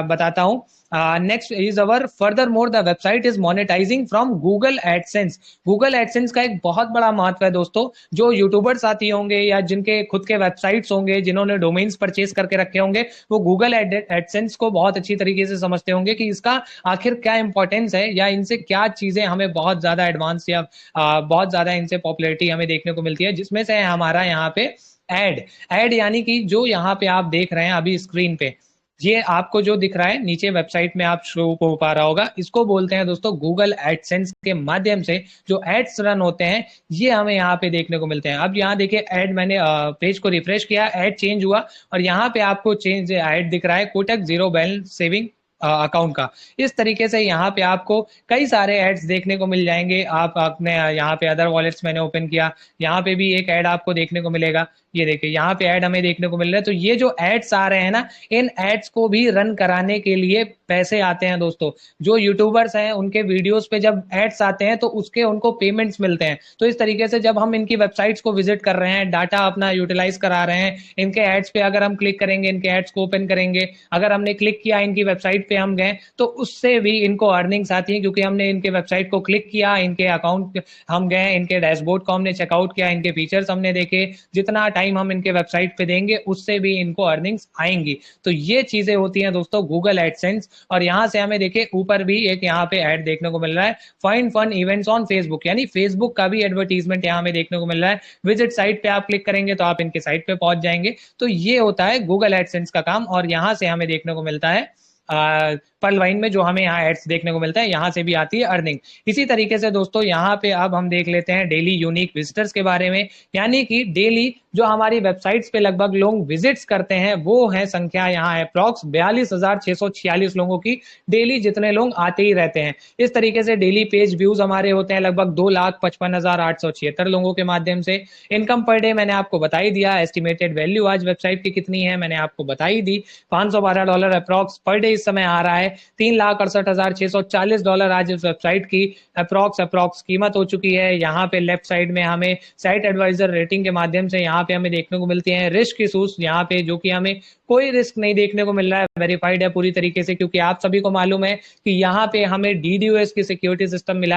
बताता हूँ। Next is our further more the website is monetising from Google AdSense. Google AdSense का एक बहुत बड़ा महत्व है दोस्तों। जो यूट्यूबर्स साथी होंगे या जिनके खुद के वेबसाइट्स होंगे, जिन्होंने डोमेन्स परचेज करके रखे होंगे, वो गूगल एडसेंस को बहुत अच्छी तरीके से समझते होंगे कि इसका आखिर क्या इंपॉर्टेंस है, या इनसे क्या चीजें हमें बहुत ज्यादा एडवांस या बहुत ज्यादा इनसे पॉपुलैरिटी हमें देखने को मिलती है। जिसमें से हमारा यहाँ पे एड यानी कि जो यहाँ पे आप देख रहे हैं अभी स्क्रीन पे, ये आपको जो दिख रहा है नीचे वेबसाइट में आप शो हो पा रहा होगा, इसको बोलते हैं दोस्तों गूगल एडसेंस के माध्यम से जो एड्स रन होते हैं, ये हमें यहाँ पे देखने को मिलते हैं। अब यहाँ देखिए एड, मैंने पेज को रिफ्रेश किया, एड चेंज हुआ और यहाँ पे आपको चेंज एड दिख रहा है Kotak zero balance saving account का। इस तरीके से यहाँ पे आपको कई सारे एड्स देखने को मिल जाएंगे। आप अपने यहाँ पे अदर वॉलेट्स मैंने ओपन किया, यहाँ पे भी एक एड आपको देखने को मिलेगा। ये देखिए यहाँ पे ऐड हमें देखने को मिल रहा है। तो ये जो एड्स आ रहे हैं ना, इन एड्स को भी रन कराने के लिए पैसे आते हैं दोस्तों। जो यूट्यूबर्स हैं उनके वीडियोस पे जब एड्स आते हैं तो उसके उनको पेमेंट्स मिलते हैं। तो इस तरीके से जब हम इनकी वेबसाइट्स को विजिट कर रहे हैं, डाटा अपना यूटिलाइज करा रहे हैं, इनके एड्स पे अगर हम क्लिक करेंगे, इनके एड्स को ओपन करेंगे, अगर हमने क्लिक किया इनकी वेबसाइट पे हम गए, तो उससे भी इनको अर्निंग्स आती है, क्योंकि हमने इनके वेबसाइट को क्लिक किया, इनके अकाउंट हम गए, इनके डैशबोर्ड को हमने चेकआउट किया, इनके फीचर्स हमने देखे, जितना टाइम हम इनके वेबसाइट पे देंगे उससे भी इनको अर्निंग्स आएंगी। तो ये चीजें होती हैं दोस्तों गूगल एडसेंस। और यहाँ से हमें देखिए ऊपर भी एक यहाँ पे ऐड देखने को मिल रहा है, find fun events on Facebook, यानी फेसबुक का भी एडवर्टीजमेंट यहाँ हमें देखने को मिल रहा है। विजिट साइट पे आप क्लिक करेंगे तो आप इनके साइट पे पहुंच जाएंगे। तो ये होता है गूगल एडसेंस का काम। और यहाँ से हमें देखने को मिलता है पर्ल वाइन में जो हमें यहाँ एड्स देखने को मिलता है, यहाँ से भी आती है अर्निंग। इसी तरीके से दोस्तों यहाँ पे अब हम देख लेते हैं डेली यूनिक विजिटर्स के बारे में, यानी कि डेली जो हमारी वेबसाइट्स पे लगभग लोग विजिट्स करते हैं वो है संख्या यहाँ अप्रॉक्स 42,646 लोगों की डेली, जितने लोग आते ही रहते हैं। इस तरीके से डेली पेज व्यूज हमारे होते हैं लगभग 2,55,876 लोगों के माध्यम से। इनकम पर डे मैंने आपको बता ही दिया, एस्टिमेटेड वैल्यू आज वेबसाइट की कितनी है मैंने आपको बता ही दी, $512 अप्रॉक्स पर डे इस समय आ रहा है। $3,68,640 आज इस वेबसाइट की अप्रॉक्स कीमत हो चुकी है। यहाँ पे लेफ्ट साइड में हमें साइट एडवाइजर रेटिंग के माध्यम से यहाँ पे हमें देखने को मिलती है रिस्क इशूज, यहाँ पे जो कि हमें कोई रिस्क नहीं देखने को मिल रहा है, वेरीफाइड है पूरी तरीके से, क्योंकि आप सभी को मालूम है कि यहाँ पे हमें DDoS की सिक्योरिटी सिस्टम मिल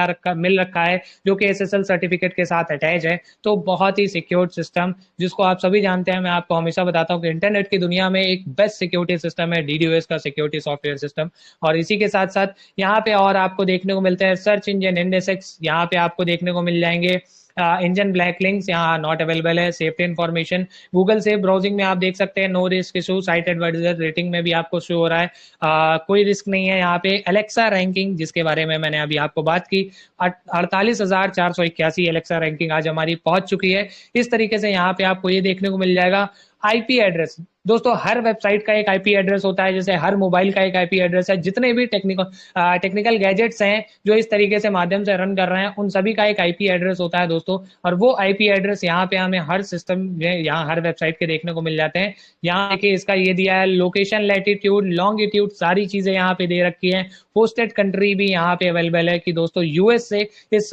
रखा है जो कि SSL सर्टिफिकेट के साथ अटैच है। तो बहुत ही सिक्योर्ड सिस्टम, जिसको आप सभी जानते हैं, मैं आपको हमेशा बताता हूँ कि इंटरनेट की दुनिया में एक बेस्ट सिक्योरिटी सिस्टम है DDoS का सिक्योरिटी सॉफ्टवेयर सिस्टम। और इसी के साथ साथ यहाँ पे और आपको देखने को मिलता है सर्च इंजन इंडेक्स, यहाँ पे आपको देखने को मिल जाएंगे इंजन ब्लैक लिंक्स यहाँ नॉट अवेलेबल है, safety information, Google safe browsing में आप देख सकते हैं no risk issue, site advisor rating में भी आपको शो हो रहा है कोई रिस्क नहीं है। यहाँ पे एलेक्सा रैंकिंग जिसके बारे में मैंने अभी आपको बात की, 48,481 एलेक्सा रैंकिंग आज हमारी पहुंच चुकी है। इस तरीके से यहाँ पे आपको ये देखने को मिल जाएगा। IP एड्रेस दोस्तों, हर वेबसाइट का एक IP एड्रेस होता है, जैसे हर मोबाइल का एक IP एड्रेस है। जितने भी टेक्निकल गैजेट्स हैं जो इस तरीके से माध्यम से रन कर रहे हैं, उन सभी का एक IP एड्रेस होता है दोस्तों। और वो IP एड्रेस यहाँ पे हमें हर सिस्टम में, यहाँ हर वेबसाइट के देखने को मिल जाते हैं। यहाँ देखिए इसका ये दिया है लोकेशन, लैटिट्यूड, लॉन्गिट्यूड, सारी चीजें यहाँ पे दे रखी है। होस्टेड कंट्री भी यहाँ पे अवेलेबल है कि दोस्तों US से इस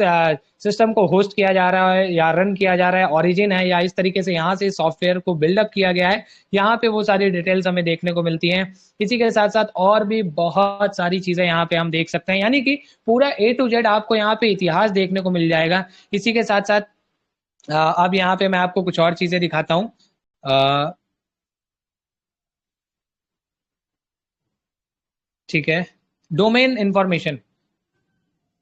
सिस्टम को होस्ट किया जा रहा है या रन किया जा रहा है, ओरिजिन है, या इस तरीके से यहाँ से सॉफ्टवेयर को बिल्डअप किया किया गया है, यहाँ पे वो सारी डिटेल्स हमें देखने को मिलती हैं। इसी के साथ साथ और भी बहुत सारी चीजें यहाँ पे हम देख सकते हैं, यानी कि पूरा A to Z आपको यहाँ पे इतिहास देखने को मिल जाएगा। इसी के साथ साथ अब यहाँ पे मैं आपको कुछ और चीजें दिखाता हूँ। ठीक है, domain information.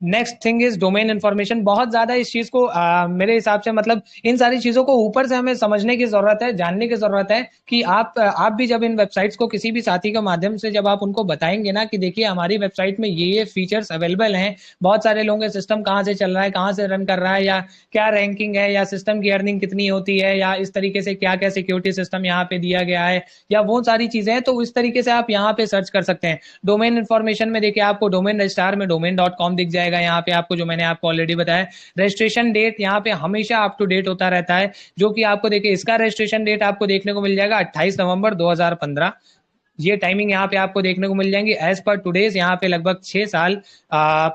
Next thing is domain information. बहुत ज्यादा इस चीज को मेरे हिसाब से मतलब इन सारी चीजों को ऊपर से हमें समझने की जरूरत है, जानने की जरूरत है कि आप भी जब इन वेबसाइट्स को किसी भी साथी के माध्यम से जब आप उनको बताएंगे ना कि देखिए हमारी वेबसाइट में ये फीचर्स अवेलेबल हैं, बहुत सारे लोगों के सिस्टम कहाँ से चल रहा है, कहाँ से रन कर रहा है, या क्या रैंकिंग है, या सिस्टम की अर्निंग कितनी होती है, या इस तरीके से क्या क्या सिक्योरिटी सिस्टम यहाँ पे दिया गया है, या वो सारी चीजें हैं, तो इस तरीके से आप यहाँ पे सर्च कर सकते हैं। डोमेन इन्फॉर्मेशन में देखिए आपको डोमेन रजिस्ट्रार में domain.com दिख जाएगा। यहाँ पे आपको जो मैंने आपको ऑलरेडी बताया रजिस्ट्रेशन डेट यहाँ पे हमेशा अप टू डेट होता रहता है, जो कि आपको देखिए इसका रजिस्ट्रेशन डेट आपको देखने को मिल जाएगा 28 नवंबर 2015। ये टाइमिंग यहाँ पे आपको देखने को मिल जाएंगी एज पर टुडेज। यहाँ पे लगभग 6 साल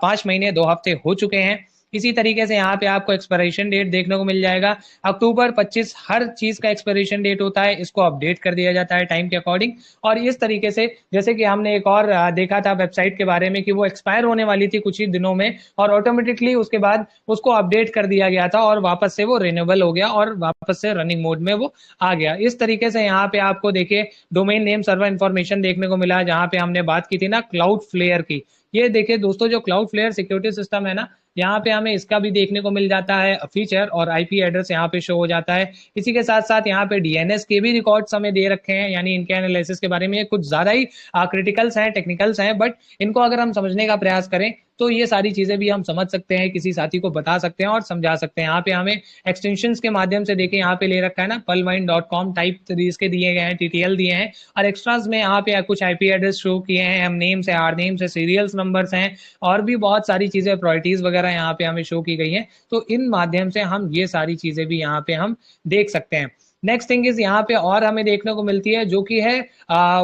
5 महीने 2 हफ्ते हो चुके हैं। इसी तरीके से यहाँ पे आपको एक्सपायरेशन डेट देखने को मिल जाएगा अक्टूबर 25। हर चीज का एक्सपायरेशन डेट होता है, इसको अपडेट कर दिया जाता है टाइम के अकॉर्डिंग। और इस तरीके से जैसे कि हमने एक और देखा था वेबसाइट के बारे में कि वो एक्सपायर होने वाली थी कुछ ही दिनों में, और ऑटोमेटिकली उसके बाद उसको अपडेट कर दिया गया था और वापस से वो रिन्यूएबल हो गया और वापस से रनिंग मोड में वो आ गया। इस तरीके से यहाँ पे आपको देखिए डोमेन नेम सर्वर इन्फॉर्मेशन देखने को मिला, जहाँ पे हमने बात की थी ना क्लाउड फ्लेयर की। ये देखिए दोस्तों, जो क्लाउड फ्लेयर सिक्योरिटी सिस्टम है ना, यहाँ पे हमें इसका भी देखने को मिल जाता है फीचर, और आईपी एड्रेस यहाँ पे शो हो जाता है। इसी के साथ साथ यहाँ पे डीएनएस के भी रिकॉर्ड्स हमें दे रखे हैं, यानी इनके एनालिसिस के बारे में कुछ ज्यादा ही क्रिटिकल्स हैं, टेक्निकल्स हैं, बट इनको अगर हम समझने का प्रयास करें तो ये सारी चीजें भी हम समझ सकते हैं, किसी साथी को बता सकते हैं और समझा सकते हैं। यहाँ पे हमें एक्सटेंशंस के माध्यम से देखिए यहाँ पे ले रखा है ना pearlvine.com टाइप इसके दिए गए हैं, टीटीएल दिए हैं, और एक्स्ट्राज में यहाँ पे कुछ आईपी एड्रेस शो किए हैं, हम नेम्स है, आर नेम्स है, सीरियल्स नंबर्स हैं, और भी बहुत सारी चीजें प्रायोरिटीज वगैरह यहाँ पे हमें शो की गई है। तो इन माध्यम से हम ये सारी चीजें भी यहाँ पे हम देख सकते हैं। नेक्स्ट थिंग इज यहाँ पे और हमें देखने को मिलती है जो कि है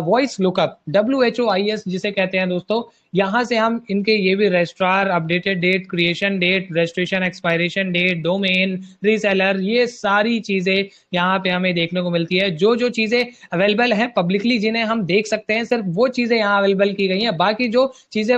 वॉइस लुकअप, WHOIS जिसे कहते हैं दोस्तों। यहाँ से हम इनके ये भी registrar, updated date, creation date, registration expiration date, domain, reseller, ये सारी चीजें यहाँ पे हमें देखने को मिलती है। जो जो चीजें अवेलेबल हैं पब्लिकली जिन्हें हम देख सकते हैं, सिर्फ वो चीजें यहाँ अवेलेबल की गई हैं। बाकी जो चीजें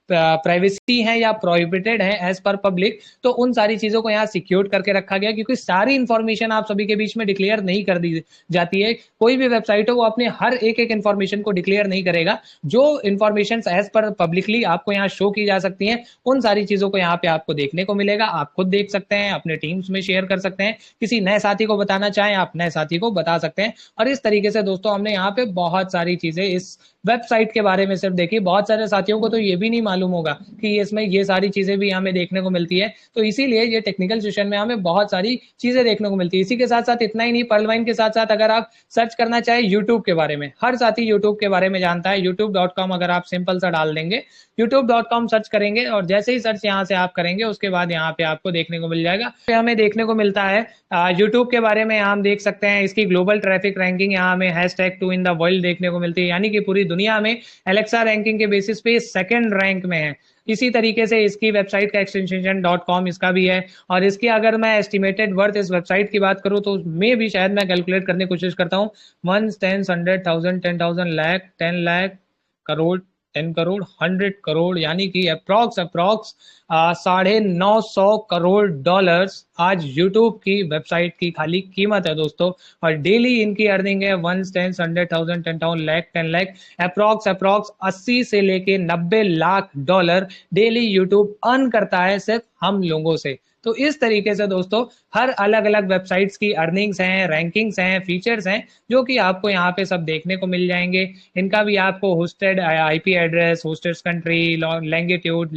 प्राइवेसी है या प्रोहिबिटेड है एज पर पब्लिक, तो उन सारी चीजों को यहाँ सिक्योर करके रखा गया, क्योंकि सारी इंफॉर्मेशन आप सभी के बीच में डिक्लेयर नहीं कर दी जाती है। कोई भी वेबसाइट हो वो अपने हर एक एक इंफॉर्मेशन को डिक्लेयर नहीं करेगा। जो इंफॉर्मेशन एज पर पब्लिकली आपको यहाँ शो की जा सकती है, उन सारी चीजों को यहाँ पे आपको देखने को मिलेगा। आप खुद देख सकते हैं, अपने टीम्स में शेयर कर सकते हैं, किसी नए साथी को बताना चाहें आप नए साथी को बता सकते हैं। और इस तरीके से दोस्तों हमने यहाँ पे बहुत सारी चीजें इस वेबसाइट के बारे में सिर्फ देखी। बहुत सारे साथियों को तो ये भी नहीं मालूम होगा कि इसमें ये सारी चीजें भी हमें देखने को मिलती है, तो इसीलिए ये टेक्निकल सेशन में हमें बहुत सारी चीजें देखने को मिलती है। इसी के साथ साथ इतना ही नहीं, pearlvine के साथ साथ अगर आप सर्च करना चाहे यूट्यूब के बारे में, हर साथी यूट्यूब के बारे में जानता है। youtube.com अगर आप सिंपल सा डाल देंगे, youtube.com सर्च करेंगे, और जैसे ही सर्च यहाँ से आप करेंगे उसके बाद यहाँ पे आपको देखने को मिल जाएगा। हमें देखने को मिलता है यूट्यूब के बारे में, हम देख सकते हैं इसकी ग्लोबल ट्रैफिक रैंकिंग, यहाँ हमें #2 इन द वर्ल्ड देखने को मिलती है, यानी कि पूरी दुनिया में एलेक्सा रैंकिंग के बेसिस पे सेकंड रैंक में है। इसी तरीके से इसकी वेबसाइट का एक्सटेंशन .com इसका भी है, और इसकी अगर मैं एस्टिमेटेड वर्थ इस वेबसाइट की बात करूं तो मैं भी शायद मैं कैलकुलेट करने की कोशिश करता हूं, 1 10 100,000 10,000 लाख 10 लाख करोड़ 10 करोड़ 100 करोड़, यानी कि अप्रॉक्स 950 करोड़ डॉलर्स आज यूट्यूब की वेबसाइट की खाली कीमत है दोस्तों। और डेली इनकी अर्निंग है 1 10 100,000 10,000 लाख 10 लाख अप्रॉक्स 80 से लेके 90 lakh dollar daily YouTube earn करता है सिर्फ हम लोगों से। तो इस तरीके से दोस्तों हर अलग अलग वेबसाइट्स की अर्निंग्स हैं, रैंकिंग्स हैं, फीचर्स हैं, जो कि आपको यहाँ पे सब देखने को मिल जाएंगे। इनका भी आपको hosted IP address, hosted country, longitude,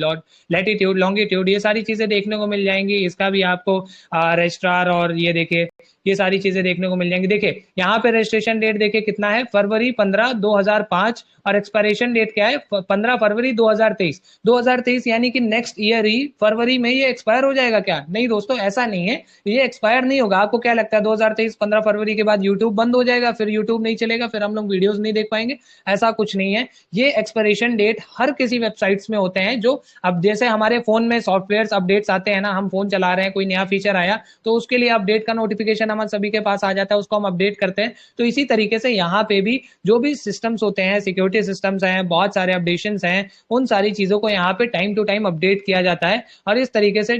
latitude, longitude, ये सारी चीजें देखने को मिल जाएंगी। इसका भी आपको रजिस्ट्रार और ये देखिए ये सारी चीजें देखने को मिल जाएंगी। देखिए यहाँ पे रजिस्ट्रेशन डेट देखिए कितना है, फरवरी 15 2005, और एक्सपायरेशन डेट क्या है 15 फरवरी 2023, यानी कि नेक्स्ट ईयर ही फरवरी में ये एक्सपायर हो जाएगा क्या? नहीं दोस्तों, ऐसा नहीं है, ये एक्सपायर नहीं होगा। आपको क्या लगता है 2023 15 फरवरी के बाद यूट्यूब बंद हो जाएगा, फिर यूट्यूब नहीं चलेगा, फिर हम लोग वीडियोस नहीं देख पाएंगे? ऐसा कुछ नहीं है। ये एक्सपायरेशन डेट हर किसी वेबसाइट्स में होते हैं, जो अब जैसे हमारे फोन में सॉफ्टवेयर अपडेट्स आते हैं ना, हम फोन चला रहे हैं, कोई नया फीचर आया तो उसके लिए अपडेट का नोटिफिकेशन अलर्टनामा सभी के पास आ जाता है, उसको हम अपडेट करते हैं। तो इसी तरीके से यहाँ पे भी जो भी सिस्टम्स होते हैं, सिक्योरिटी सिस्टम्स हैं, बहुत सारे अपडेशंस हैं, उन सारी चीजों को यहाँ पे टाइम टू टाइम अपडेट किया जाता है। और इस तरीके से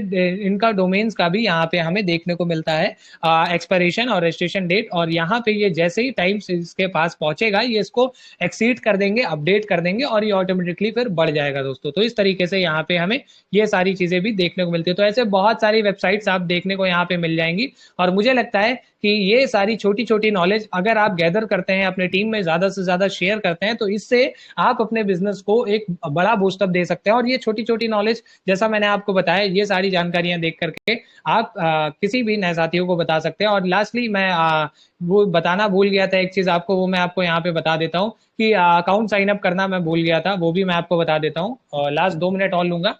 इनका डोमेन्स का भी यहाँ पे हमें देखने को मिलता है एक्सपायरेशन और रजिस्ट्रेशन डेट। और यहाँ पे ये जैसे ही टाइम इसके पास पहुंचेगा, ये इसको एक्सीड कर देंगे, अपडेट कर देंगे और ये ऑटोमेटिकली फिर बढ़ जाएगा दोस्तों। तो इस तरीके से यहाँ पे हमें ये सारी चीजें भी देखने को मिलती है। तो ऐसे बहुत सारी वेबसाइट्स आप देखने को यहाँ पे मिल जाएंगी। और मुझे लगता है कि ये सारी छोटी छोटी नॉलेज अगर आप गैदर करते हैं, अपने टीम में ज्यादा से ज्यादा शेयर करते हैं, तो इससे आप अपने बिजनेस को एक बड़ा बूस्टअप दे सकते हैं। और ये छोटी छोटी नॉलेज, जैसा मैंने आपको बताया, ये सारी जानकारियां देख करके आप किसी भी नए साथियों को बता सकते हैं। और लास्टली मैं वो बताना भूल गया था एक चीज आपको, वो मैं आपको यहाँ पे बता देता हूँ कि अकाउंट साइन अप करना मैं भूल गया था, वो भी मैं आपको बता देता हूँ। और लास्ट 2 मिनट और लूंगा।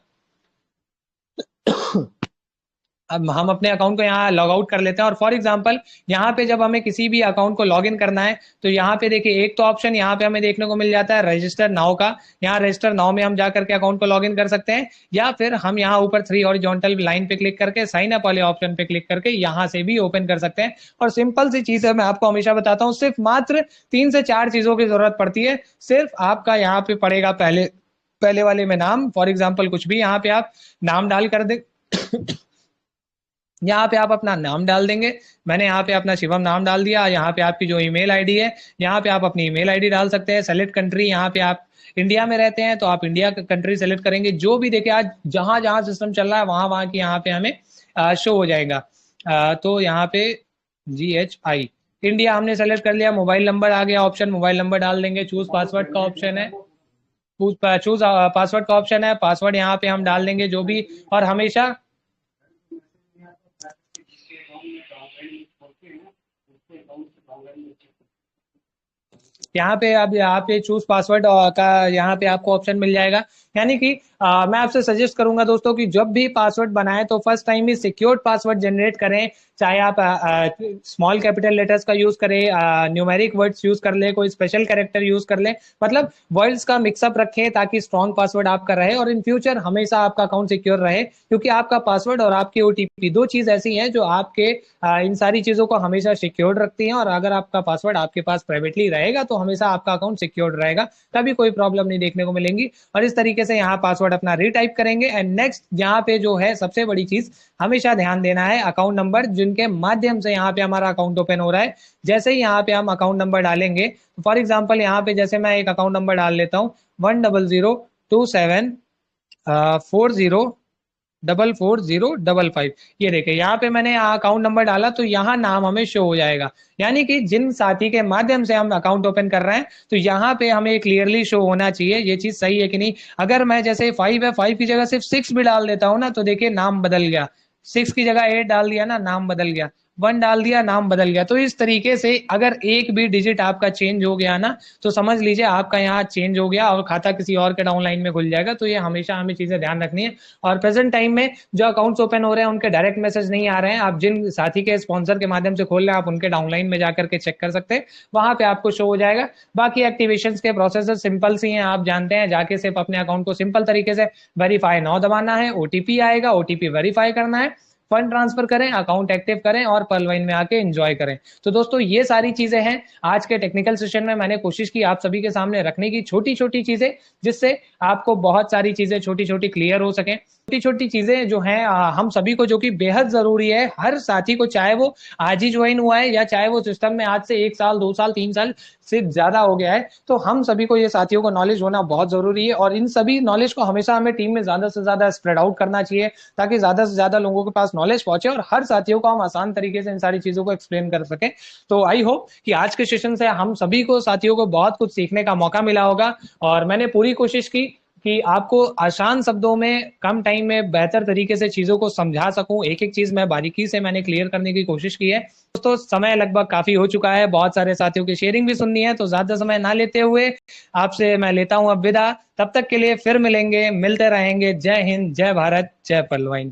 अब हम अपने अकाउंट को यहाँ लॉग आउट कर लेते हैं। और फॉर एग्जांपल यहाँ पे जब हमें किसी भी अकाउंट को लॉग इन करना है, तो यहाँ पे देखिए एक तो ऑप्शन यहाँ पे हमें देखने को मिल जाता है रजिस्टर नाउ का। यहाँ रजिस्टर नाउ में हम जाकर के अकाउंट को लॉग इन कर सकते हैं, या फिर हम यहाँ ऊपर 3 हॉरिजॉन्टल लाइन पे क्लिक करके साइन अप वाले ऑप्शन पे क्लिक करके यहाँ से भी ओपन कर सकते हैं। और सिंपल सी चीज है, मैं आपको हमेशा बताता हूँ, सिर्फ मात्र 3 से 4 चीजों की जरूरत पड़ती है। सिर्फ आपका यहाँ पे पड़ेगा पहले वाले में नाम, फॉर एग्जाम्पल कुछ भी यहाँ पे आप नाम डाल कर दे यहाँ पे आप अपना नाम डाल देंगे। मैंने यहाँ पे अपना शिवम नाम डाल दिया। यहाँ पे आपकी जो ईमेल आईडी है, यहाँ पे आप अपनी ईमेल आईडी डाल सकते हैं। सेलेक्ट कंट्री, यहाँ पे आप इंडिया में रहते हैं तो आप इंडिया का कंट्री सेलेक्ट करेंगे। जो भी देखिए आज जहां जहां सिस्टम चल रहा है वहां वहां की यहाँ पे हमें शो हो जाएगा। तो यहाँ पे GHI इंडिया हमने सेलेक्ट कर लिया। मोबाइल नंबर आ गया ऑप्शन, मोबाइल नंबर डाल देंगे। चूज पासवर्ड का ऑप्शन है, चूज पासवर्ड का ऑप्शन है, पासवर्ड यहाँ पे हम डाल देंगे जो भी। और हमेशा यहाँ पे अब यहाँ पे चूज पासवर्ड का यहाँ पे आपको ऑप्शन मिल जाएगा। यानी कि मैं आपसे सजेस्ट करूंगा दोस्तों कि जब भी पासवर्ड बनाए तो फर्स्ट टाइम ही सिक्योर्ड पासवर्ड जनरेट करें। चाहे आप स्मॉल कैपिटल लेटर्स का यूज करें, न्यूमेरिक वर्ड्स यूज कर ले, कोई स्पेशल कैरेक्टर यूज कर ले, मतलब वर्ड्स का मिक्सअप रखें ताकि स्ट्रॉन्ग पासवर्ड आपका रहे और इन फ्यूचर हमेशा आपका अकाउंट सिक्योर रहे। क्योंकि आपका पासवर्ड और आपकी OTP 2 चीज ऐसी हैं जो आपके इन सारी चीजों को हमेशा सिक्योर्ड रखती हैं। और अगर आपका पासवर्ड आपके पास प्राइवेटली रहेगा तो हमेशा आपका अकाउंट सिक्योर्ड रहेगा, कभी कोई प्रॉब्लम नहीं देखने को मिलेंगी। और इस तरीके से यहाँ पासवर्ड अपना रीटाइप करेंगे। एंड नेक्स्ट यहाँ पे जो है सबसे बड़ी चीज हमेशा ध्यान देना है, अकाउंट नंबर जिनके माध्यम से यहाँ पे हमारा अकाउंट ओपन हो रहा है। जैसे ही यहाँ पे हम अकाउंट नंबर डालेंगे, फॉर एग्जाम्पल यहाँ पे जैसे मैं एक अकाउंट नंबर डाल लेता हूँ 10027404405। ये देखिए यहाँ पे मैंने अकाउंट नंबर डाला तो यहाँ नाम हमें शो हो जाएगा। यानी कि जिन साथी के माध्यम से हम अकाउंट ओपन कर रहे हैं तो यहाँ पे हमें क्लियरली शो होना चाहिए ये चीज सही है कि नहीं। अगर मैं जैसे 5 है, 5 की जगह सिर्फ 6 भी डाल देता हूँ ना, तो देखिए नाम बदल गया। 6 की जगह 8 डाल दिया ना, नाम बदल गया। 1 डाल दिया, नाम बदल गया। तो इस तरीके से अगर एक भी डिजिट आपका चेंज हो गया ना, तो समझ लीजिए आपका यहाँ चेंज हो गया और खाता किसी और के डाउनलाइन में खुल जाएगा। तो ये हमेशा हमें चीजें ध्यान रखनी है। और प्रेजेंट टाइम में जो अकाउंट्स ओपन हो रहे हैं उनके डायरेक्ट मैसेज नहीं आ रहे हैं। आप जिन साथी के स्पॉन्सर के माध्यम से खोल रहे हैं आप उनके डाउनलाइन में जाकर के चेक कर सकते हैं, वहां पे आपको शो हो जाएगा। बाकी एक्टिवेशन के प्रोसेस सिंपल सी हैं, आप जानते हैं। जाके सिर्फ अपने अकाउंट को सिंपल तरीके से वेरीफाई नाउ दबाना है, OTP आएगा, OTP वेरीफाई करना है, फंड ट्रांसफर करें, अकाउंट एक्टिव करें और पर्लवाइन में आके एंजॉय करें। तो दोस्तों ये सारी चीजें हैं आज के टेक्निकल सेशन में। मैंने कोशिश की आप सभी के सामने रखने की छोटी छोटी चीजें, जिससे आपको बहुत सारी चीजें छोटी छोटी क्लियर हो सकें। छोटी छोटी चीजें जो हैं हम सभी को, जो कि बेहद जरूरी है हर साथी को, चाहे वो आज ही ज्वाइन हुआ है या चाहे वो सिस्टम में आज से 1 साल 2 साल 3 साल से ज्यादा हो गया है, तो हम सभी को ये साथियों को नॉलेज होना बहुत जरूरी है। और इन सभी नॉलेज को हमेशा हमें टीम में ज्यादा से ज्यादा स्प्रेड आउट करना चाहिए ताकि ज्यादा से ज्यादा लोगों के पास नॉलेज पहुंचे और हर साथियों को हम आसान तरीके से इन सारी चीजों को एक्सप्लेन कर सके। तो आई होप कि आज के सेशन से हम सभी को साथियों को बहुत कुछ सीखने का मौका मिला होगा। और मैंने पूरी कोशिश की कि आपको आसान शब्दों में कम टाइम में बेहतर तरीके से चीजों को समझा सकूं। एक एक चीज मैं बारीकी से मैंने क्लियर करने की कोशिश की है। दोस्तों समय लगभग काफी हो चुका है, बहुत सारे साथियों की शेयरिंग भी सुननी है, तो ज्यादा समय ना लेते हुए आपसे मैं लेता हूं अब विदा। तब तक के लिए फिर मिलेंगे, मिलते रहेंगे। जय हिंद, जय भारत, जय पर्लवाइन।